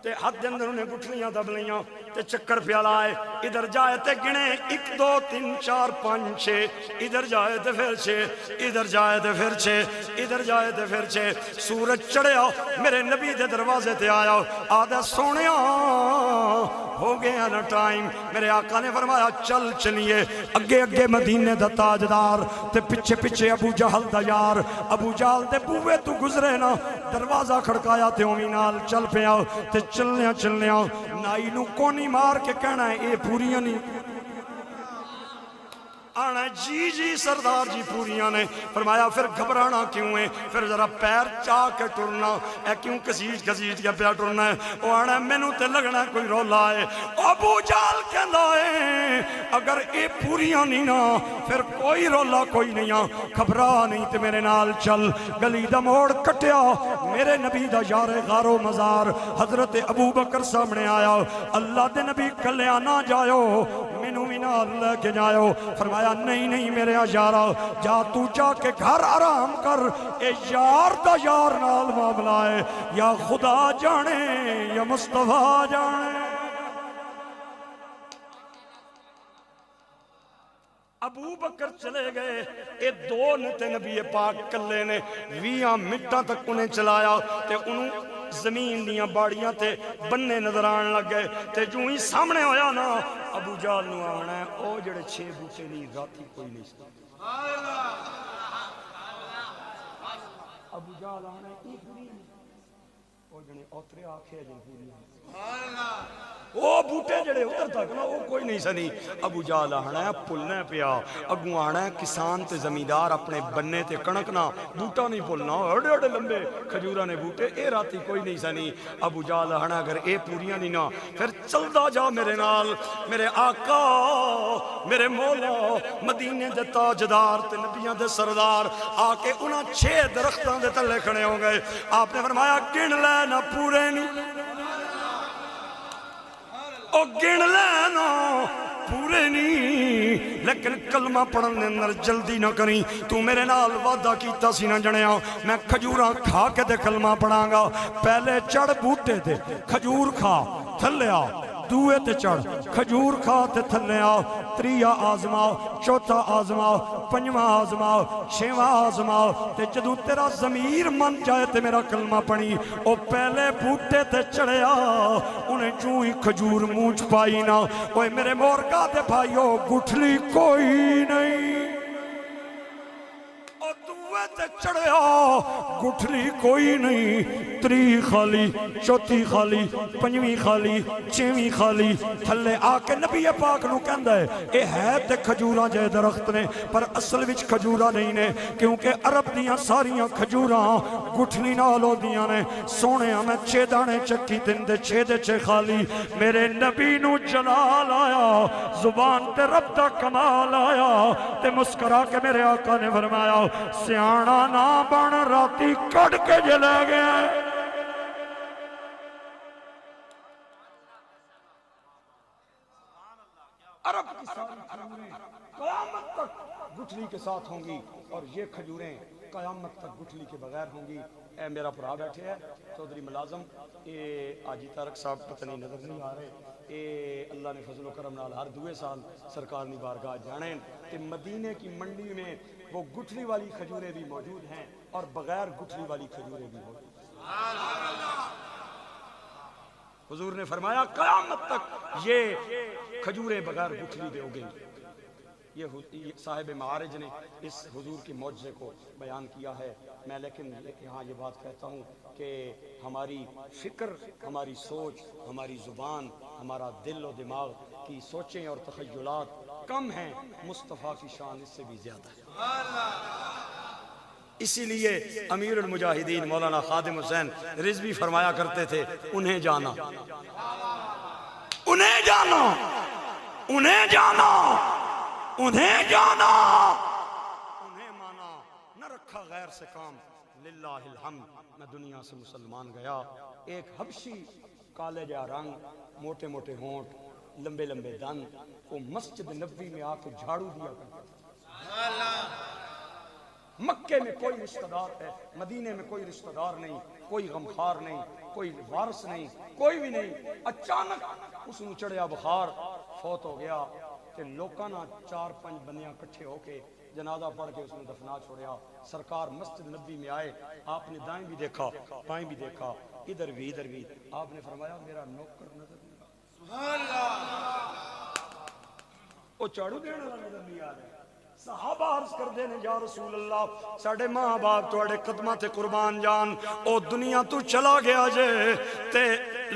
تے ہاتھ دے اندر انہیں گٹھلیاں دب لیاں تے چکر پیالہ آئے ادھر جائے تے گنے 1 2 3 4 5 6 ادھر جائے تے پھر 6 ادھر جائے تے پھر 6 ادھر جائے تے پھر 6 سورج چڑھیا میرے نبی دے دروازے تے آیا آدھا سونیا ہو گیا نا ٹائم میرے آقا نے فرمایا چل چلیے اگے اگے مدینے دا تاجدار تے پچھے پچھے ابو جہل دا یار ابو جہل دے بوے تو گزرے نا دروازہ کھڑکایا تے اومی نال چل پیا تے چلنیا نائی نو کونی مار کے کہنا ہے اے پوریاں نہیں آنا جی جی سردار جی پوریاں نے فرمایا پھر گھبرانا کیوں ہے پھر ذرا پیر چاہ کے ٹرنا اے کیوں کسیج کے پیا ٹرنا ہے وہ آنا مینوں تے لگنا کوئی رولا ہے ابو جہل کہندا ہے اگر اے پوریاں نہیں نا پھر کوئی رولا کوئی نہیں گھبرا نہیں تے میرے نال چل گلی دا موڑ کٹیا میرے نبی دا یار غار و مزار حضرت ابو بکر سامنے آیا اللہ دے نبی کلیا نہ جایو مینوں بھی نال لے کے جایو فرمایا نہیں میرے یارا جا تو جا کے گھر آرام کر اے یار دا یار نال معاملہ ہے یا خدا جانے یا مصطفیٰ جانے ابو بکر چلے گئے اے 2 نتے نبی پاک کلے نے 20 منٹاں تک انہیں چلایا تے انہوں زمین دیاں باڑیاں تے بننے نظر آن لگ گئے تے جو ہی سامنے ہویا نا ابو جہل نو آنا ہے او جڑے 6 بوٹے نہیں راتی کوئی نہیں سکتا ابو جہل آنا ہے ایک پوری او جڑے اوترے آکھے جن پوری وہ بوٹے جڑے ادھر تک نا وہ کوئی نہیں سنی ابو جہل آنا ہے پلنے پیا اگوں آنا ہے کسان تے زمیندار اپنے بننے تے کنکنا بوٹا نہیں پلنا اڑے لمبے کھجورا نے بوٹے اے راتی کوئی نہیں سنی ابو جہل آنا اگر اے پوریاں نہیں نا پھر چلدا جا میرے نال میرے آقا میرے مولا مدینے دے تاجدار تے نبیاں دے سردار آ کے انہاں 6 درختاں دے تلے کھڑے ہو گئے آپ نے فرمایا گن لے نہ پورے نہیں او گن لینا پورے نہیں لیکن کلمہ پڑھن دے اندر جلدی نہ کریں تو میرے نال وعدہ کیتا سی نہ جنیا میں کھجوراں کھا کے دے کلمہ پڑھاں گا پہلے چڑھ بوٹے تے کھجور کھا تھلے آ دوئے تے چڑھ کھجور کھا تے تھلے آ 3 آزماؤ 4 آزماؤ 5 آزماؤ 6 آزماؤ تے جدوں تیرا ضمیر من جائے تے میرا کلمہ پڑھی او پہلے بوٹے تے چڑھیا انہیں چوں ہی کھجور مونچ پائی نا اوے میرے مورگا دے بھائیو گٹھلی کوئی نہیں چڑھیا گٹھلی کوئی نہیں، تری خالی، چوتھی خالی، پنجویں خالی، چھویں خالی، تھلے آ کے نبی پاک نو کہندا ہے اے ہے تے کھجوراں جے درخت نے پر اصل وچ کھجوراں نہیں نے، کیونکہ عرب دیاں ساریاں کھجوراں گٹھلی نال ہوندیاں نے۔ سونےاں میں 6 دانے چکی تین دے 6 دے 6 خالی، میرے نبی نو جلال آیا، زبان تے رب دا کمال آیا تے مسکرا کے میرے آقا نے فرمایا سیاںا نہ بن راتی کٹ کے جے لے گیا۔ عرب کی ساری کھجوریں قیامت تک گٹھلی کے ساتھ ہوں گی، اور یہ کھجوریں قیامت تک گٹھلی کے بغیر ہوں گی۔ اے میرا بھرا بیٹھے ہے چودھری ملازم، اے آجی تارک صاحب پتہ نہیں نظر نہیں آ رہے، اے اللہ نے فضل و کرم نال ہر دوے سال سرکار نے بارگاہ جانے کہ مدینے کی منڈی میں وہ گٹھلی والی کھجوریں بھی موجود ہیں اور بغیر گٹھلی والی کھجوریں بھی موجود ہیں۔ حضور نے فرمایا قیامت تک یہ کھجوریں بغیر گٹھلی دے ہوگیں۔ یہ صاحب معارج نے اس حضور کی معجزے کو بیان کیا ہے۔ میں لیکن یہاں یہ بات کہتا ہوں کہ ہماری فکر، ہماری سوچ، ہماری زبان، ہمارا دل و دماغ کی سوچیں اور تخیلات کم ہیں، مصطفیٰ کی شان اس سے بھی زیادہ ہے۔ اسی لیے امیر المجاہدین مولانا خادم حسین رضوی فرمایا کرتے تھے انہیں جانا، انہیں جانا، انہیں جانا، انہیں جانا، انہیں مانا، نہ رکھا غیر سے کام، للہ الحمد۔ میں دنیا سے مسلمان گیا، ایک حبشی کالے جا رنگ، موٹے موٹے ہونٹ، لمبے لمبے دن، وہ مسجد نبوی میں آ کے جھاڑو دیا کرتا تھا۔ مکے میں کوئی رشتہ دار ہے، مدینے میں کوئی رشتہ دار نہیں، کوئی غمخوار نہیں، کوئی وارث نہیں، کوئی بھی نہیں۔ اچانک اس نے چڑھیا بخار، فوت ہو گیا کہ لوکاں نہ 4-5 بندیاں کٹھے ہو کے جنازہ پڑھ کے اس نے دفنا چھوڑیا۔ سرکار مسجد نبی میں آئے، آپ نے دائیں بھی دیکھا، بائیں بھی دیکھا، ادھر بھی ادھر بھی، آپ نے فرمایا میرا نوکر نظر نہیں آ رہا، سبحان اللہ، وہ جھاڑو دینے والا نظر نہیں آ رہا۔ صحابہ عرض کر دینے یا رسول اللہ ساڑھے ماں باپ توڑے قدمہ تے قربان جان، او دنیا تو چلا گیا جے تے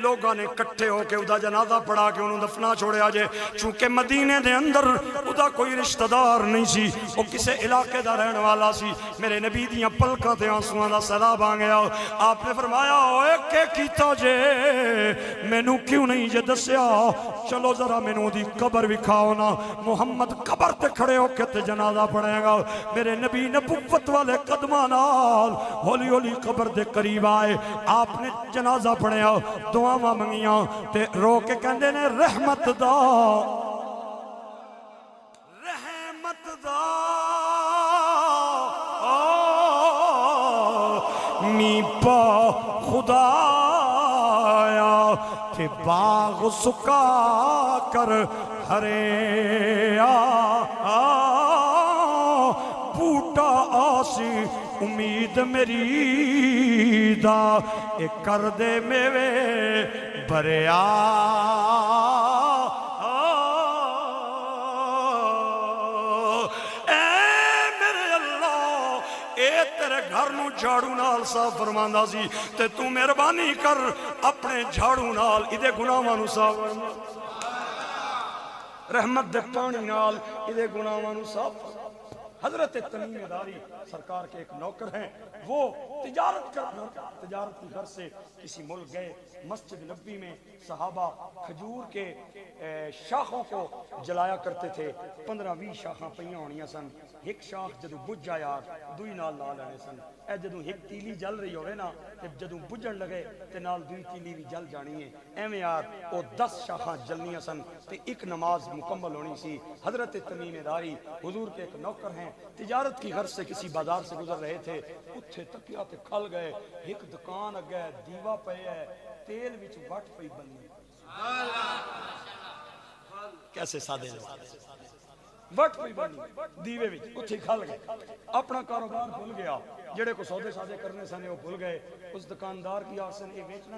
لوگاں نے کٹھے ہو کے ادا جنازہ پڑھا کے انہوں دفنا چھوڑے آجے، چونکہ مدینے دے اندر ادا کوئی رشتہ دار نہیں سی، وہ کسے علاقے دا رہن والا سی۔ میرے نبی دیاں پلکاں تے آنسوان دا سیلاب آ گیا، آپ نے فرمایا اوے کہ کیتا جے مینوں کیوں نہیں جے دسیا، چلو ذرا مینوں دی قبر وکھاؤ نا۔ محمد قبر تے کھڑے ہو کے تے جنازہ پڑھے گا، میرے نبی نبوت والے قدمہ نال ہولی ہولی قبر دے قریب آئے، آپ نے جنازہ پڑھیا، دعاواں منگیاں تے رو کے کہندے نے رحمت دا، رحمت دا می پا خدایا کہ باغ سکا کر ہرے بوٹا آسی امید میری دا اے کر دے میوے بریا۔ اے میرے اللہ، اے تیرے گھر نو جھاڑو نال صاف فرماندا سی تے تو مہربانی کر اپنے جھاڑو نال ادے گناہاں نو صاف فرما، رحمت دے پانی نال ادے گناہاں نو صاف فرما۔ حضرت تمیم داری سرکار کے ایک نوکر ہیں، وہ تجارت کی غرض سے کسی ملک گئے، مسجد نبی میں صحابہ کھجور کے شاخوں کو جلایا کرتے تھے، 15-20 شاخاں پئیاں ہونیاں سن، ایک شاخ جدوں بجھ جایا دوئی نال لا لینے سن، اے جدوں ایک تیلی جل رہی ہوئے نا تے جدوں بجھن لگے تے نال دوئی تیلی بھی جل جانی ہے، ایویں یار او 10 شاخاں جلنیاں سن تے ایک نماز مکمل ہونی سی۔ حضرت تمیم داری حضور کے ایک نوکر ہیں، تجارت کی غرض سے کسی بازار سے گزر رہے تھے، اتھے تکیا تے کھل گئے، ایک دکان اگے دیوا پے ہے، تیل وچ وٹ پئی بنی، کیسے سادے وٹ پئی بنی دیوے وچ، اتھے کھل گئے، اپنا کاروبار بھول گیا، جڑے کو سودے سادے کرنے سنے وہ بھول گئے۔ اس دکاندار کی آسن یہ بیچنا،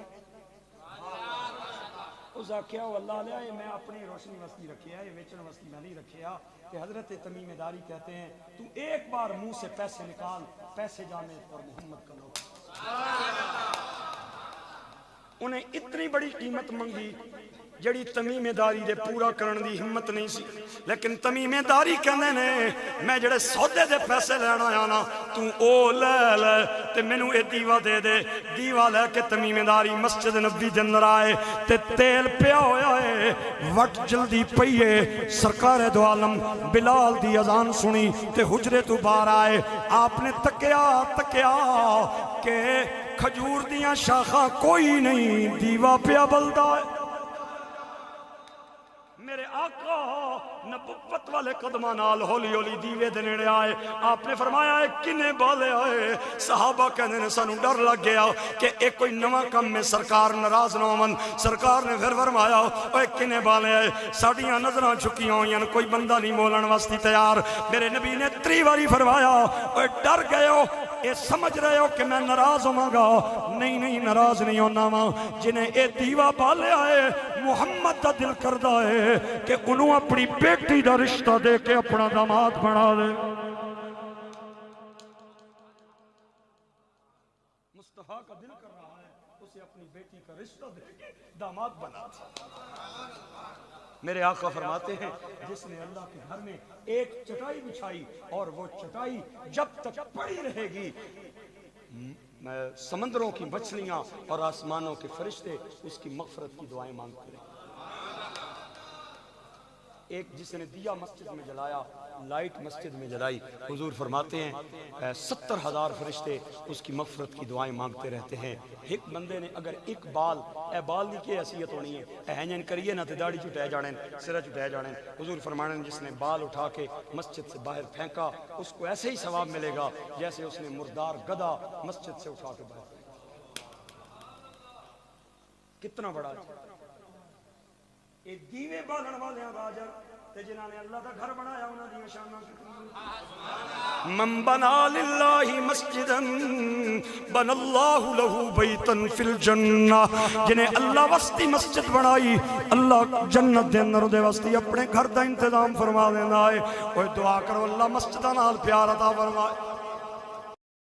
اس آخیا وہ اللہ علیہ یہ میں اپنی روشنی وسطی رکھیا یہ ویچن وسطی میں نہیں رکھیا کہ حضرت تمیم داری کہتے ہیں تو ایک بار منہ سے پیسے نکال پیسے جانے اور محمد کا لوگ انہیں اتنی بڑی قیمت منگی جڑی تمیم داری دے پورا کرن دی ہمت نہیں سی لیکن تمیم داری کہندے نے میں جڑے سودے دے پیسے لینا آیا نا تو او لے لے تے مینوں اے دیوا دے دے دیوا لے کے تمیم داری مسجد نبی دے اندر آئے تے تیل پیا ہویا ہے وٹ جلدی پئیے سرکار دو عالم بلال دی اذان سنی تے حجرے تو باہر آئے آپ نے تکیا کہ کھجور دیاں شاخاں کوئی نہیں دیوا پیا بلدا ہے میرے آقا نبوت والے قدمہ نال ہولی ہولی دیوے دے نیڑے آئے آپ نے فرمایا ہے کنے بالے آئے صحابہ کہنے نے سانو ڈر لگ گیا کہ ایک کوئی نواں کم میں سرکار ناراض نہ ہون سرکار نے پھر فرمایا اے کنے بالے آئے ساڈیاں نظراں جھکیاں ہوئیاں کوئی بندہ نہیں بولن واسطے تیار میرے نبی نے 3 باری فرمایا اے ڈر گئے ہو اے سمجھ رہے ہو کہ میں ناراض ہوں گا نہیں ناراض نہیں ہونا ماں جنہیں اے دیوا بالے آئے محمد دا دل کردہ ہے کہ انہوں اپنی بیٹی دا رشتہ دے کے اپنا داماد بنا دے مصطفیٰ کا دل کر رہا ہے اسے اپنی بیٹی کا رشتہ دے کے داماد بنا دے میرے آقا فرماتے ہیں جس نے اللہ کے گھر میں ایک چٹائی بچھائی اور وہ چٹائی جب تک پڑی رہے گی سمندروں کی مچھلیاں اور آسمانوں کے فرشتے اس کی مغفرت کی دعائیں مانگتے رہے ایک جس نے دیا مسجد میں جلایا لائٹ مسجد میں جلائی حضور فرماتے ہیں 70,000 فرشتے اس کی مغفرت کی دعائیں مانگتے رہتے ہیں ایک بندے نے اگر ایک بال نہیں کی حیثیت ہونی ہے ہینجن کریے نہ تے داڑھی چھٹائے جانے سرہ چھٹائے جانے حضور فرمانے ہیں جس نے بال اٹھا کے مسجد سے باہر پھینکا اس کو ایسے ہی ثواب ملے گا جیسے اس نے مردار گدھا مسجد سے اٹھا کے باہر کتنا بڑا ایک دیوے بالن والے آجر تے جنہاں نے اللہ دا گھر بنایا انہاں دی شاناں کتنی من بنا للہ مسجدا بن اللہ لہو بیتا فی الجنہ جنہیں اللہ وسطی مسجد بنائی اللہ جنت دے اندر دے وسطی اپنے گھر دا انتظام فرما دینا ہے اور دعا کرو اللہ مسجدہ نال پیار عطا فرمائے